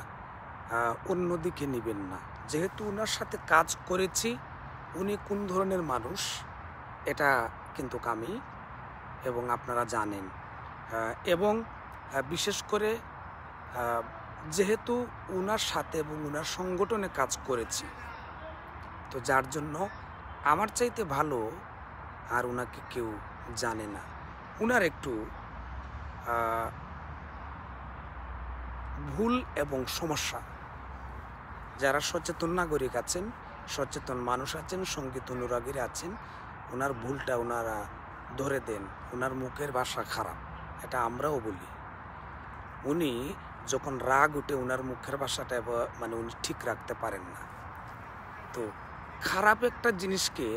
অন্যদিকে নেবেন না যেহেতু ওনার সাথে কাজ করেছি উনি কোন ধরনের মানুষ এটা কিন্তু আমি এবং আপনারা জানেন এবং বিশেষ করে যেহেতু ওনার সাথে এবং ওনার সংগঠনে কাজ করেছি তো যার জন্য আমার চাইতে ভালো আর ওনাকে কেউ জানে না ওনার একটু ভুল এবং সমস্যা যারা সচেতন নাগরিক আছেন সচেতন মানুষ আছেন সঙ্গীত অনুরাগীরা আছেন ওনার ভুলটা ওনারা ধরে দেন ওনার মুখের ভাষা খারাপ এটা আমরাও বলি উনি যখন রাগ উঠে ওনার মুখের ভাষাটা মানে উনি ঠিক রাখতে পারেন না তো খারাপ একটা জিনিসকে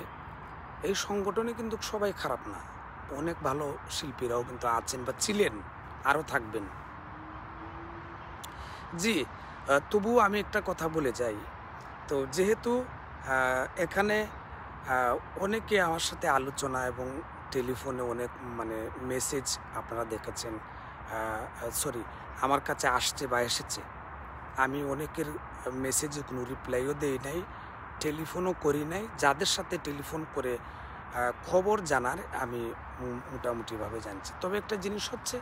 এই সংগঠনে কিন্তু সবাই খারাপ না অনেক ভালো শিল্পীরাও কিন্তু আছেন বা ছিলেন আরও থাকবেন জি তবুও আমি একটা কথা বলে যাই তো যেহেতু এখানে অনেকে আমার সাথে আলোচনা এবং টেলিফোনে অনেক মানে মেসেজ আপনারা দেখেছেন আমার কাছে আসছে বা এসেছে আমি অনেকের মেসেজে কোনো রিপ্লাইও দেই নাই টেলিফোনও করি নাই যাদের সাথে টেলিফোন করে খবর জানার আমি মোটামুটিভাবে জানছি তবে একটা জিনিস হচ্ছে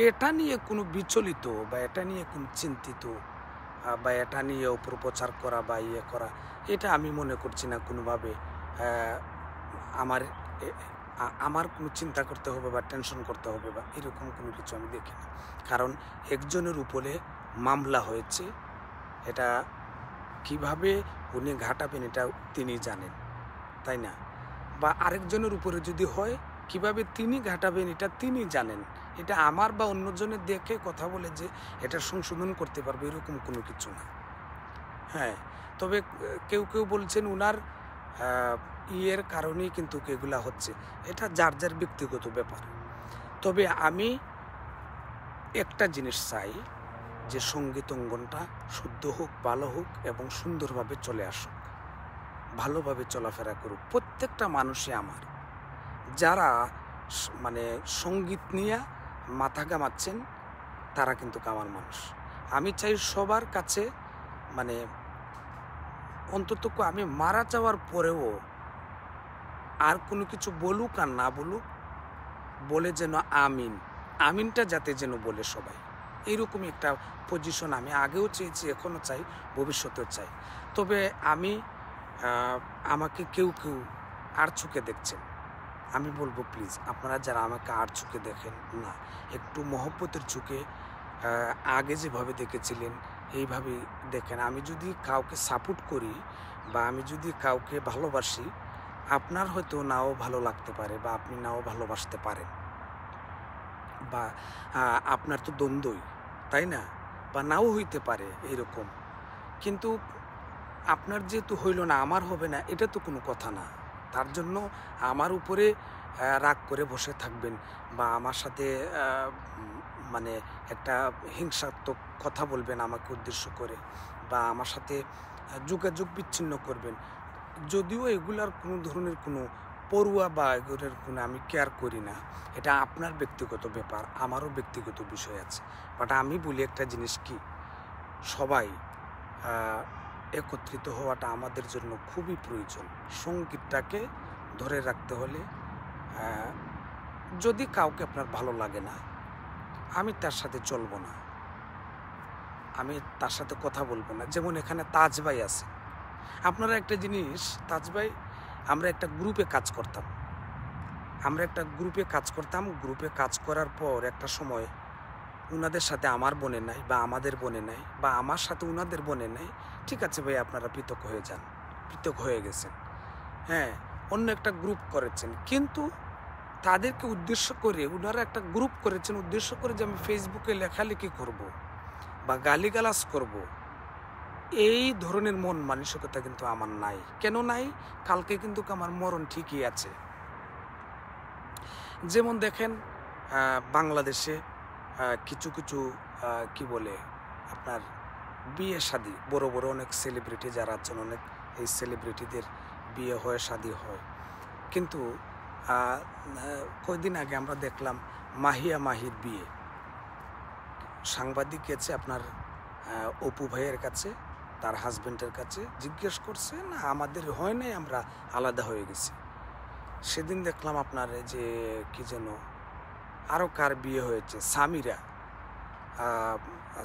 এটা নিয়ে কোনো বিচলিত বা এটা নিয়ে কোনো চিন্তিত বা এটা নিয়ে অপপ্রচার করা বা ইয়ে করা এটা আমি মনে করছি না কোনোভাবে আমার কোনো চিন্তা করতে হবে বা টেনশন করতে হবে বা এরকম কোনো কিছু আমি দেখি না কারণ একজনের উপরে মামলা হয়েছে এটা কিভাবে উনি ঘাটাবেন এটা তিনি জানেন তাই না বা আরেকজনের উপরে যদি হয় কিভাবে তিনি ঘাটাবেন এটা তিনি জানেন এটা আমার বা অন্যজনের দেখে কথা বলে যে এটা সংশোধন করতে পারবে এরকম কোনো কিছু না। হ্যাঁ, তবে কেউ কেউ বলছেন উনার ইয়ের কারণেই কিন্তু এগুলা হচ্ছে, এটা যার যার ব্যক্তিগত ব্যাপার। তবে আমি একটা জিনিস চাই যে সঙ্গীত অঙ্গনটা শুদ্ধ হোক, ভালো হোক এবং সুন্দরভাবে চলে আসুক, ভালোভাবে চলাফেরা করুক প্রত্যেকটা মানুষই আমার। যারা মানে সঙ্গীত নিয়ে মাথা ঘামাচ্ছেন তারা কিন্তু আমার মানুষ। আমি চাই সবার কাছে মানে অন্তত আমি মারা যাওয়ার পরেও আর কোনো কিছু বলুক আর না বলুক, বলে যেন আমিন, আমিনটা যাতে যেন বলে সবাই, এইরকমই একটা পজিশন আমি আগেও চেয়েছি, এখনও চাই, ভবিষ্যতেও চাই। তবে আমি আমাকে কেউ কেউ আর চোখে দেখছেন, আমি বলবো প্লিজ আপনারা যারা আমাকে আর চোখে দেখেন না, একটু মহব্বতের চোখে আগে যেভাবে দেখেছিলেন এইভাবেই দেখেন। আমি যদি কাউকে সাপোর্ট করি বা আমি যদি কাউকে ভালোবাসি, আপনার হয়তো নাও ভালো লাগতে পারে বা আপনি নাও ভালোবাসতে পারেন, বা আপনার তো দ্বন্দ্বই, তাই না, বা নাও হইতে পারে এইরকম। কিন্তু আপনার যেহেতু হইল না, আমার হবে না, এটা তো কোনো কথা না। তার জন্য আমার উপরে রাগ করে বসে থাকবেন বা আমার সাথে মানে একটা হিংসাত্মক কথা বলবেন আমাকে উদ্দেশ্য করে, বা আমার সাথে যোগাযোগ বিচ্ছিন্ন করবেন, যদিও এগুলার কোনো ধরনের কোনো পড়ুয়া বা এগুলোর কোনো আমি কেয়ার করি না, এটা আপনার ব্যক্তিগত ব্যাপার, আমারও ব্যক্তিগত বিষয় আছে। বাট আমি বলি একটা জিনিস কি, সবাই একত্রিত হওয়াটা আমাদের জন্য খুবই প্রয়োজন। সঙ্গীতটাকে ধরে রাখতে হলে যদি কাউকে আপনার ভালো লাগে না, আমি তার সাথে চলবো না, আমি তার সাথে কথা বলবো না। যেমন এখানে তাজ ভাই আছে, আপনারা একটা জিনিস, তাজ ভাই আমরা একটা গ্রুপে কাজ করতাম, গ্রুপে কাজ করার পর একটা সময় উনাদের সাথে আমার বনে নাই বা আমাদের বনে নাই, বা আমার সাথে উনাদের বনে নাই, ঠিক আছে ভাই আপনারা পৃথক হয়ে যান, পৃথক হয়ে গেছেন, হ্যাঁ, অন্য একটা গ্রুপ করেছেন। কিন্তু তাদেরকে উদ্দেশ্য করে উনারা একটা গ্রুপ করেছেন উদ্দেশ্য করে যে আমি ফেসবুকে লেখালেখি করব বা গালিগালাজ করব, এই ধরনের মন মানসিকতা কিন্তু আমার নাই। কেন নাই? কালকে কিন্তু আমার মরণ ঠিকই আছে। যেমন দেখেন বাংলাদেশে কিছু কিছু কি বলে আপনার বিয়ে শাদী, বড় বড় অনেক সেলিব্রিটি যারা আছেন, অনেক এই সেলিব্রিটিদের বিয়ে হয়, শাদী হয়। কিন্তু কয়েকদিন আগে আমরা দেখলাম মাহির বিয়ে, সাংবাদিক গেছে আপনার অপু ভাইয়ের কাছে, তার হাজব্যান্ডের কাছে, জিজ্ঞেস করছে, না আমাদের হয় নাই, আমরা আলাদা হয়ে গেছি। সেদিন দেখলাম আপনার যে কি যেন আরও কার বিয়ে হয়েছে, সামিরা,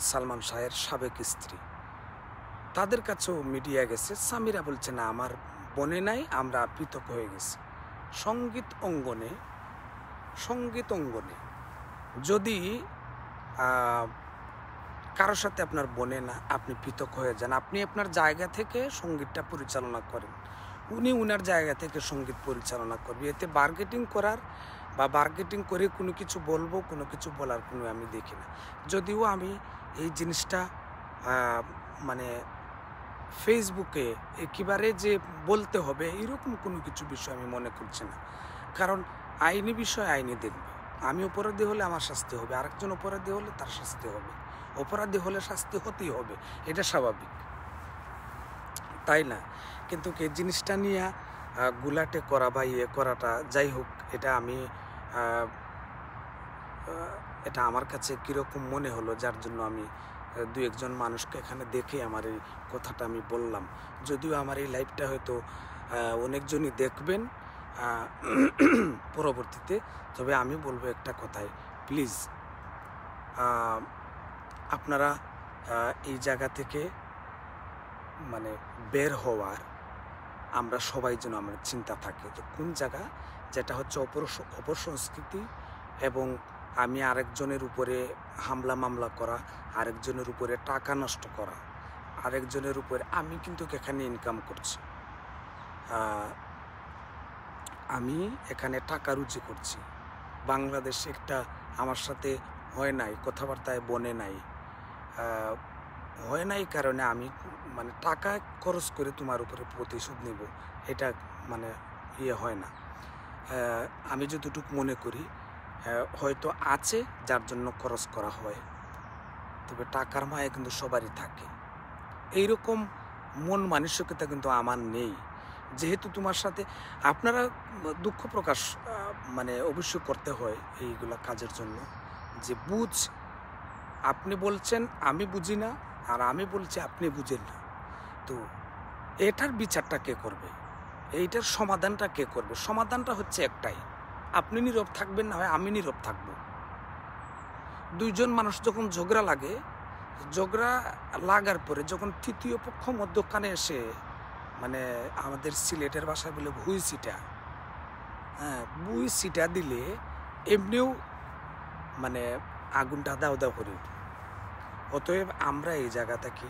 সালমান শাহের সাবেক স্ত্রী, তাদের কাছেও মিডিয়া গেছে, সামিরা বলছে না আমার বনে নাই, আমরা পৃথক হয়ে গেছি। সঙ্গীত অঙ্গনে যদি কারোর সাথে আপনার বনে না, আপনি পৃথক হয়ে যান, আপনি আপনার জায়গা থেকে সঙ্গীতটা পরিচালনা করেন, উনি উনার জায়গা থেকে সঙ্গীত পরিচালনা করবে। এতে বার্গেটিং করার বা বার্গেটিং করে কোনো কিছু বলবো, কোনো কিছু বলার কোনো আমি দেখি না। যদিও আমি এই জিনিসটা মানে ফেসবুকে একেবারে যে বলতে হবে এরকম কোনো কিছু বিষয় আমি মনে করছি না, কারণ আইনি বিষয় আইনি দেখবে। আমি অপরাধী হলে আমার শাস্তি হবে, আরেকজন অপরাধী হলে তার শাস্তি হবে, অপরাধী হলে শাস্তি হতেই হবে, এটা স্বাভাবিক, তাই না? কিন্তু এই জিনিসটা নিয়ে গুলাটে করা বা ইয়ে করাটা, যাই হোক, এটা আমার কাছে কীরকম মনে হলো, যার জন্য আমি দু একজন মানুষকে এখানে দেখে আমার এই কথাটা আমি বললাম। যদিও আমার এই লাইভটা হয়তো অনেকজনই দেখবেন পরবর্তীতে, তবে আমি বলবো একটা কথাই, প্লিজ আপনারা এই জায়গা থেকে মানে বের হওয়ার আমরা সবাই যেন আমার চিন্তা থাকে যে কোন জায়গা, যেটা হচ্ছে অপসংস্কৃতি এবং আমি আরেকজনের উপরে হামলা মামলা করা, আরেকজনের উপরে টাকা নষ্ট করা, আরেকজনের উপরে, আমি কিন্তু এখানে ইনকাম করছি, আমি এখানে টাকা রুজি করছি, বাংলাদেশে একটা আমার সাথে হয় নাই, কথাবার্তায় বনে নাই। হয় নাই কারণে আমি মানে টাকা খরচ করে তোমার উপরে প্রতিশোধ নেব, এটা মানে ইয়ে হয় না। আমি যতটুকু মনে করি হয়তো আছে যার জন্য খরচ করা হয়, তবে টাকার মায়া কিন্তু সবারই থাকে। এইরকম মন মানসিকতা কিন্তু আমার নেই। যেহেতু তোমার সাথে আপনারা দুঃখ প্রকাশ মানে অবশ্যই করতে হয় এইগুলা কাজের জন্য, যে বুঝ আপনি বলছেন আমি বুঝি না, আর আমি বলছি আপনি বুঝেন না, তো এটার বিচারটা কে করবে, এইটার সমাধানটা কে করবে? সমাধানটা হচ্ছে একটাই, আপনি নীরব থাকবেন, না হয় আমি নীরব থাকব। দুইজন মানুষ যখন ঝগড়া লাগে, ঝগড়া লাগার পরে যখন তৃতীয় পক্ষ মধ্যখানে এসে মানে আমাদের সিলেটের ভাষায় বলে ভুই সিটা, হ্যাঁ ভুই সিটা দিলে এমনিও মানে আগুনটা দাও দাও করে উঠবে। অতএব আমরা এই জায়গা থেকে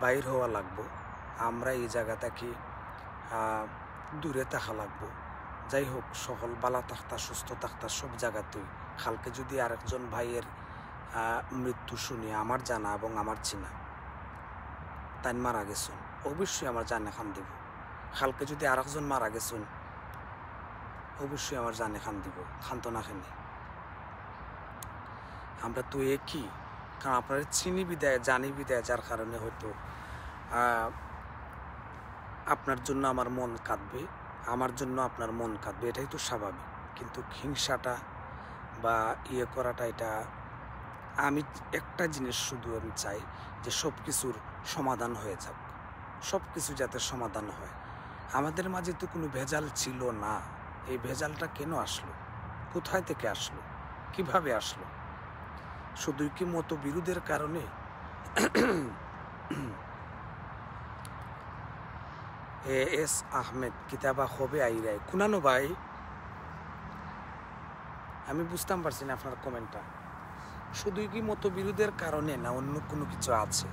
বাইর হওয়া লাগবো, আমরা এই জায়গা থেকে দূরে থাকা লাগবো। যাই হোক, সকল বালা থাকতা সুস্থ থাকতা সব জায়গাতেই কালকে যদি আরেকজন ভাইয়ের মৃত্যু শুনি, আমার জানা এবং আমার চিনা তাই মারা গেছেন, অবশ্যই আমার জান এখান দিব। কালকে যদি আরেকজন মারা গেছেন, অবশ্যই আমার জান এখান দিব, খান্ত না খেনে। আমরা তো একই, কারণ আপনার চিনি বিদায় জানি বিদায়, যার কারণে হয়তো আপনার জন্য আমার মন কাঁদবে, আমার জন্য আপনার মন কাঁদবে, এটাই তো স্বাভাবিক। কিন্তু হিংসাটা বা ইয়ে করাটা, এটা আমি একটা জিনিস শুধু আমি চাই যে সব কিছুর সমাধান হয়ে যাক, সব কিছু যাতে সমাধান হয়। আমাদের মাঝে তো কোনো ভেজাল ছিল না, এই ভেজালটা কেন আসলো, কোথায় থেকে আসলো, কিভাবে আসলো? শুধুই কি মতবিরোধের কারণে? এস আহমেদ কিতাবা হবে আইরাই কুনানো ভাই, আমি বুঝতাম পারছি না আপনার কমেন্টটা। শুধুই কি মতবিরোধের কারণে, না অন্য কোনো কিছু আছে?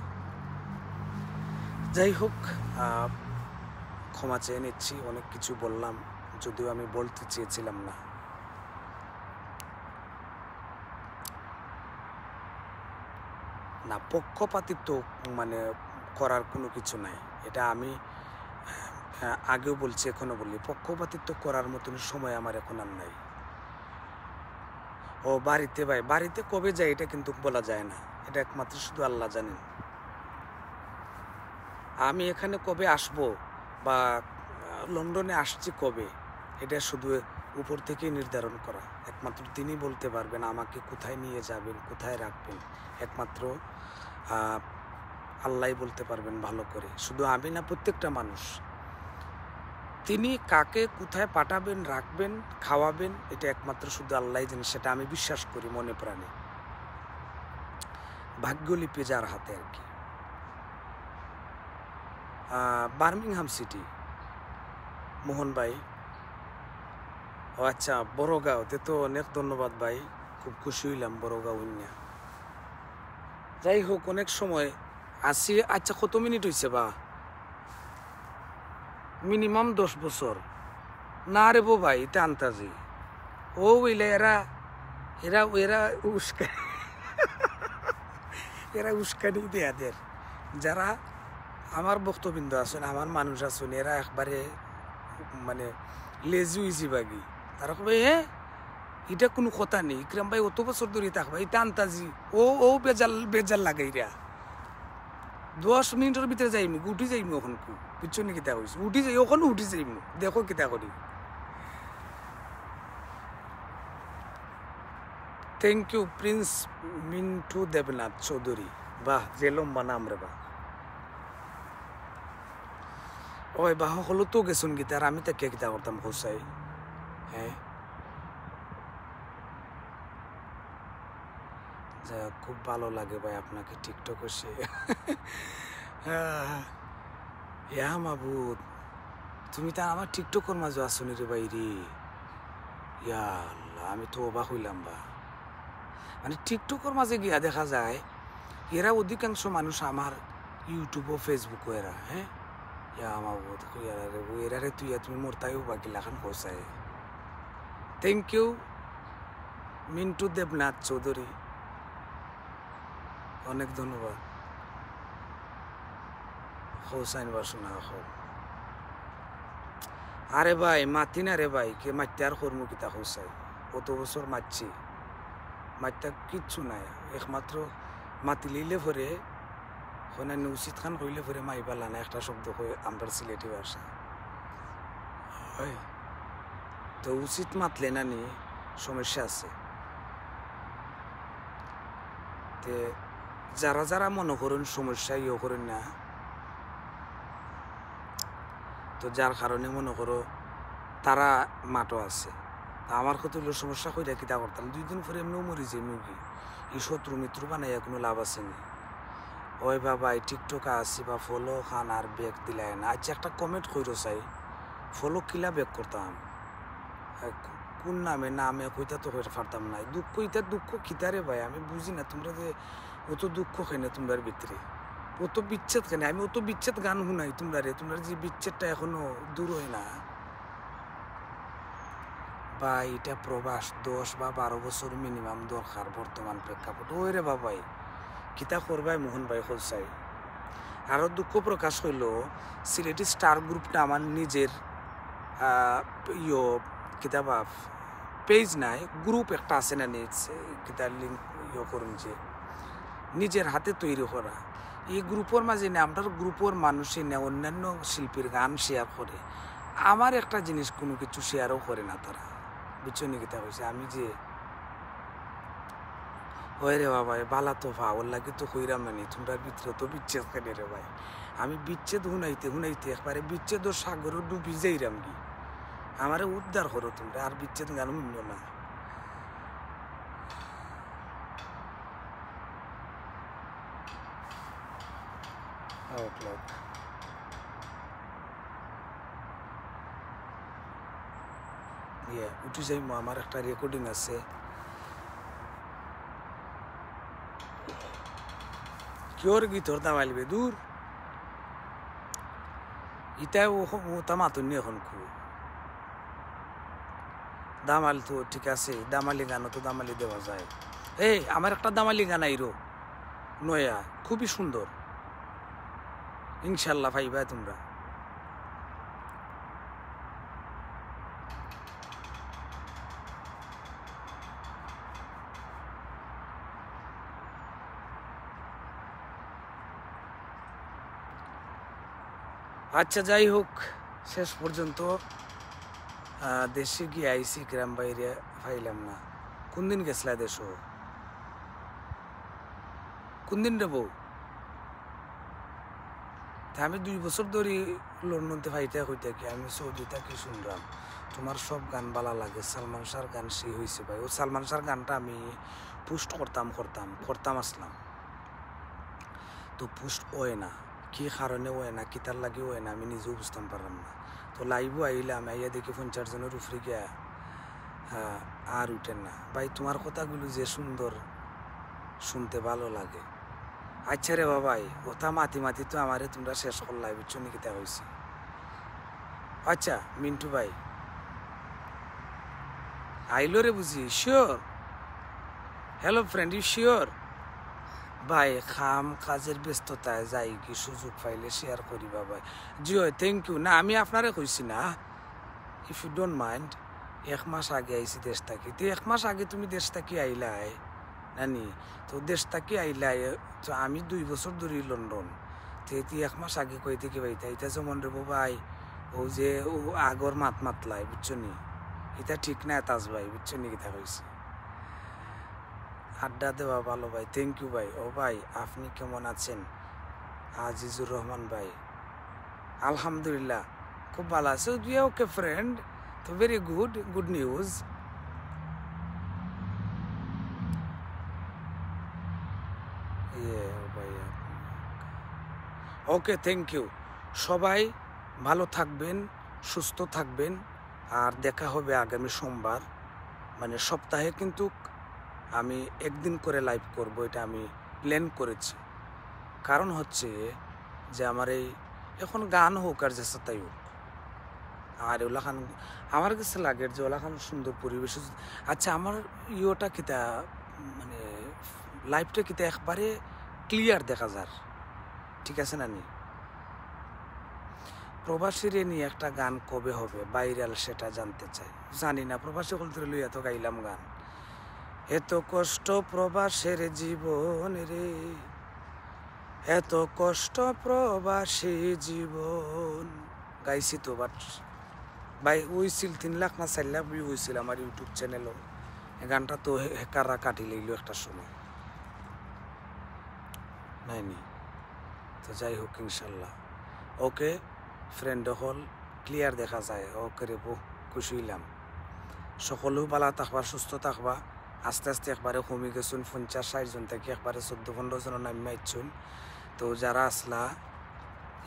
যাই হোক, ক্ষমা চেয়ে নিচ্ছি, অনেক কিছু বললাম, যদিও আমি বলতে চেয়েছিলাম না। না, পক্ষপাতিত্ব মানে করার কোনো কিছু নাই, এটা আমি আগেও বলছি, এখনো বলি, পক্ষপাতিত্ব করার মতন সময় আমার এখন আর নাই। ও বাড়িতে ভাই, বাড়িতে কবে যায় এটা কিন্তু বলা যায় না, এটা একমাত্র শুধু আল্লাহ জানেন। আমি এখানে কবে আসব বা লন্ডনে আসছি কবে, এটা শুধু উপর থেকেই নির্ধারণ করা, একমাত্র তিনি বলতে পারবেন আমাকে কোথায় নিয়ে যাবেন, কোথায় রাখবেন, একমাত্র আল্লাহই বলতে পারবেন ভালো করে, শুধু আমি না, প্রত্যেকটা মানুষ। তিনি কাকে কোথায় পাঠাবেন, রাখবেন, খাওয়াবেন, এটা একমাত্র শুধু আল্লাহই জানেন, সেটা আমি বিশ্বাস করি মনে প্রাণে। ভাগ্যলিপি যার হাতে আর কি। বার্মিংহাম সিটি, মোহন ভাই। ও আচ্ছা, বড়গাঁও, তে তো অনেক ধন্যবাদ ভাই, খুব খুশি হইলাম বড়গাঁও উন্না। যাই হোক, অনেক সময় আসি। আচ্ছা, কত মিনিট হয়েছে বা? মিনিমাম 10 বছর না রে বো ভাই, এটা আন্তাজি ও বইলে এরা এরা এরা উস্কা এরা উস্কানি দেয়াদের, যারা আমার বক্তবৃন্দ আছেন, আমার মানুষ আছেন, এরা একবারে মানে লেজি হয়েছি বাগি। তারা কবে এটা কোনো কথা নেই, ইকরাম ভাই অত বছর ধরে থাকবা, এটা আন্তাজি ও ও বেজাল বেজাল লাগাইরা 10 মিনিটের ভিতরে যাইমি, উঠি যাইমি, ওখান পিছনে কিতা হয়েছে, উঠি যাই, ওখানে উঠি যাইমি, দেখো কিতা করি। Thank you Prince Mintu Debnath Chowdhury, বাহ যে লম্বা নাম রে বা। ওই বাহ হলো তো গেছুন গীতার, আমি তাকে কিতা করতাম হোসাই। হ্যাঁ, যা খুব ভালো লাগে ভাই আপনাকে টিকটক এসে। ইয়া মাবুদ, তুমি তা আমার টিকটকের মাঝে আসনি রে ভাই রে। ইয়া আল্লাহ, আমি তো অবাক হইলাম বা। মানে টিকটকের মাঝে গিয়া দেখা যায় এরা অধিকাংশ মানুষ আমার ইউটিউব ও ফেসবুক এরা। হ্যাঁ, ইয়া মাবুদ, এরা রে তুই তুমি মোর তাইও বাকি লাখান হোসাই। থ্যাংক ইউ মিন্টু দেবনাথ চৌধুরী, অনেক ধন্যবাদ। হোসাইন বাসনা হো। আরে ভাই মাতি না রে ভাই, কে মারতে আর কর্মকিতা হোসাই, কত বছর মারছি, মারতে কিচ্ছু নাই, একমাত্র মাতি লইলে পরে ওখানে উচিত খান কইলে পরে মাইবালা না একটা শব্দ কই আমরা সিলেটি ভাষা হয়। তো উচিত মাতলে না নি সমস্যা আছে। তে যারা যারা মনে করেন সমস্যা ইয়ে করেন না, তো যার কারণে মনে করো তারা মাটো আছে। তা আমার কত হইলো সমস্যা কইরা কিতা করতাম, 2 দিন পরে এমনিও মরি যে মুগি, এই শত্রু মিত্র বানাইয়া কোনো লাভ আছে নি। ওই বাবা টিকটকে আসি বা ফলো খান আর ব্যাগ দিলাই না। আচ্ছা একটা কমেন্ট কইরো চাই, ফলো কিলা ব্যাগ করতাম, কোন নামে নামে কইতা তো কইতে পারতাম না। দুঃখ ইতা দুঃখ কিতারে ভাই আমি বুঝি না, তোমরা যে অত দুঃখ খেনে তোমরার ভিতরে, অত বিচ্ছেদ খেনে। আমি অত বিচ্ছেদ গান শুনাই তোমরা রে, তোমরা যে বিচ্ছেদটা এখনো দূর হয় না বা এটা প্রবাস 10 বা 12 বছর মিনিমাম দরকার বর্তমান প্রেক্ষাপট। ওই রে বাবাই কিতা করবাই মোহন ভাই খোলসাই। আরও দুঃখ প্রকাশ হইল, সিলেটি স্টার গ্রুপটা আমার নিজের কিতাবা পেজ নাই, গ্রুপ একটা আছে না, নিজ কিতার লিঙ্ক করুন যে নিজের হাতে তৈরি করা। এই গ্রুপের মাঝে না আমরা গ্রুপের মানুষই না অন্যান্য শিল্পীর গান শেয়ার করে, আমার একটা জিনিস কোনো কিছু শেয়ারও করে না তারা, বুঝছো নি কিতা হয়েছে। আমি যে হয় রে বাবা বালা তো ভাওয়ার লাগে তো কইরাম না নি, তোমরা ভিতরে তো বিচ্ছেদ খেলে রে ভাই। আমি বিচ্ছেদ শুনাইতে শুনাইতে একবারে বিচ্ছেদ সাগরও ডুবি যাইরাম কি, আমারে উদ্ধার করো তোমরা, আর বিচ্ছেদ গান শুনল না। উঠে যাই, আমার একটা রেকর্ডিং আছে। কিওর গীতর দামাইলবে দূর ইটাই ওটা মাতুন নি এখন খুব দামাল তো ঠিক আছে, দামালি গানও তো দামালি দেওয়া যায়। এই আমার একটা দামালি গান আইরো নয়া, খুবই সুন্দর, ইনশাল্লাহ ভাইবা তোমরা। আচ্ছা যাই হোক, শেষ পর্যন্ত দেশে গিয়ে আইসি, ইকরাম বাইরে পাইলাম না। কোন দিন গেছিলা দেশ, কোন দিন রে বউ? আমি 2 বছর ধরে লন্ডনতে ফাইতে হইতে কি, আমি সৌদি থাকি শুনলাম তোমার সব গান ভালো লাগে। সালমান শাহর গান সে হয়েছে ভাই, ও সালমান শাহর গানটা আমি পোস্ট করতাম আসলাম, তো পোস্ট হয় না, কি কারণে হয় না, কিতার লাগে হয় না, আমি নিজেও বুঝতাম পারলাম না। তো লাইভও আইলাম, আইয়া দেখি 50 জনের উপরে গিয়া আর উঠেন না ভাই। তোমার কথাগুলো যে সুন্দর, শুনতে ভালো লাগে। আচ্ছা রে বাবাই, ওটা মাতি মাতি তো আমারে তোমরা শেষ করলাই, বুঝছো নি কিতা হয়েছে। আচ্ছা মিন্টু ভাই আইলো রে বুঝি, sure? Hello friend, you sure? ভাই খাম কাজের ব্যস্ততায় যাই কি, সুযোগ পাইলে শেয়ার করিবা ভাই। জি হয়, থ্যাংক ইউ। না আমি আপনারে কইছি না, ইফ ইউ ডোন্ট মাইন্ড, 1 মাস আগে আইছি দেশ থাকি। তো 1 মাস আগে তুমি দেশ থাকি আইলাই নানি, তো দেশ থাকি আইলাই, তো আমি 2 বছর ধরে লন্ডন, তো 1 মাস আগে কই থেকে ভাইতা এটা যেমন রে ভাই, ও যে ও আগর মাতলাই, বুঝছো নি, এটা ঠিক না তাজ ভাই, বুঝছো নি কিতা হয়েছে। আড্ডা দেওয়া ভালো ভাই, থ্যাংক ইউ ভাই। ও ভাই আপনি কেমন আছেন? আজিজুর রহমান ভাই আলহামদুলিল্লাহ খুব ভালো আছে। ওকে ফ্রেন্ড, তো very good news. Okay thank you. সবাই ভালো থাকবেন, সুস্থ থাকবেন, আর দেখা হবে আগামী সোমবার, মানে সপ্তাহে কিন্তু আমি একদিন করে লাইভ করব, এটা আমি প্ল্যান করেছি। কারণ হচ্ছে যে আমার এই এখন গান হোক আর যেসা তাই হোক, আর ওলা খান আমার কাছে লাগে যে ওলা খান সুন্দর পরিবেশ। আচ্ছা আমার ইয়েটা কিতা মানে লাইফটা কিতা একবারে ক্লিয়ার দেখা যার, ঠিক আছে না নি? প্রবাসীরে নিয়ে একটা গান কবে হবে ভাইরাল সেটা জানতে চাই। জানি না, প্রবাসী বলতে লইয়া তো গাইলাম গান। এত কষ্ট প্রবাসের জীবন রে, এত কষ্ট প্রবাসী জীবন, গাইছি তো। বাট ভাই হয়েছিল 3 লাখ না 4 লাখ ভিউ হয়েছিল আমার ইউটিউব চ্যানেলও। এই গানটা তো হেকাররা কাটি লইল একটা সময়, নাইনি? তো যাই হোক ইনশাল্লাহ। ওকে ফ্রেন্ড হল ক্লিয়ার দেখা যায়। ওকে রে বহু খুশি হইলাম। সকলেও ভালো থাকবা, সুস্থ থাকবা। আস্তে আস্তে একবারে কমে গেছুন, 50-60 জন থেকে একবারে 14-15 জন নামে আইছুন। তো যারা আসলা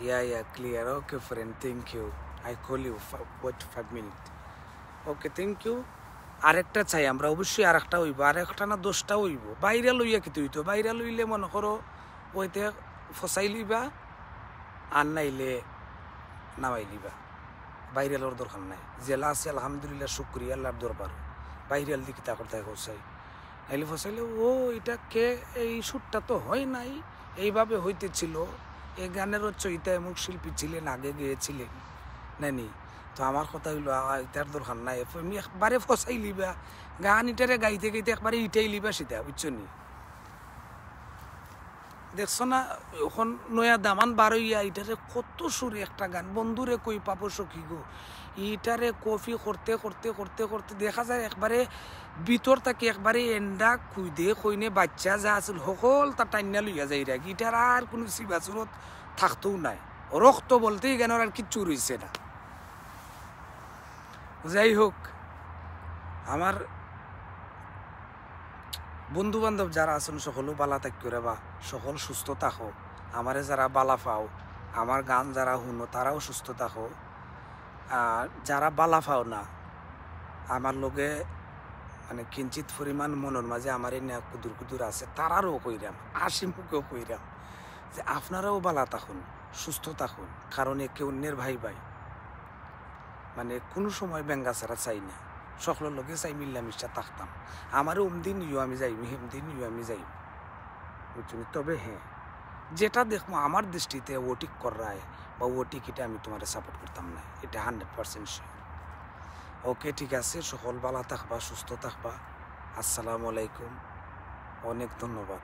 ইয়া clear. Okay friend, thank you. I call you, wait 5 minute. Okay thank you. আরেকটা চাই আমরা, অবশ্যই আরেকটা হইব, আরেকটা না 10টা হইব। বাইরে লইয়া কিন্তু হইতো, বাইরে লইলে মনে করো ওইতে ফসাই লইবা, আর নাইলে নামাই লিবা। বাইরেলোর দরকার নাই। জেলা আছে আলহামদুলিল্লাহ, শুক্রিয়া আল্লাহর দরবার। বাইরেল দিকে তা করতে ফসাই নাইলে ফসাইলে ও এটা কে, এই সুরটা তো হয় নাই, এইভাবে হইতেছিল। এই গানেরও চইতা এমন শিল্পী ছিলেন, আগে গিয়েছিলেন নানি। তো আমার কথা হইলো এটার দরকার নাই, আমি একবারে ফসাই লিবা। গান ইটারে গাইতে গাইতে একবারে ইটাই লিবা, সেটা বুঝছো নি? দেখছো না এখন নয়া দামান বারইয়া ইটারে কত সুরে একটা গান। বন্ধুরে কই পাবো সখী গো, ইটারে কফি করতে করতে করতে করতে দেখা যায় একবারে ভিতর থেকে একবারে এন্ডা খুইদে কইনে বাচ্চা যা আছিল সকল তার টাইনা লইয়া যায় রা। গিটার আর কোনো সিবাচুরত থাকতেও নাই, রক্ত বলতেই গানের আর কিচ্ছু রইছে না। যাই হোক, আমার বন্ধু বান্ধব যারা আছেন সকলেও বালা থাক করে বা সকল সুস্থ থাকো। আমারে যারা বালা পাও, আমার গান যারা শুনো তারাও সুস্থ থাকো। আর যারা বালা পাও না, আমার লগে মানে কিঞ্চিত পরিমাণ মনের মাঝে আমার এই কুদুর কুদুর আছে, তারারও কইরাম, হাসি মুখেও কইরাম যে আপনারাও বালা থাকুন, সুস্থ থাকুন। কারণ একে অন্যের ভাই ভাই, মানে কোনো সময় ব্যঙ্গা ছাড়া চাই না, সকলের লোকে চাই মিল্লামিশা থাকতাম। আমারও দিন ইউ আমি যাইব, দিন ইউ আমি যাইব, বুঝছেন? তবে হ্যাঁ, যেটা দেখবো আমার দৃষ্টিতে ও ঠিক করায় বা ও টিকিটে আমি তোমার সাপোর্ট করতাম না, এটা 100% শিওর। ওকে ঠিক আছে, সকল ভালো থাকবা, সুস্থ থাকবা। আসসালামু আলাইকুম, অনেক ধন্যবাদ।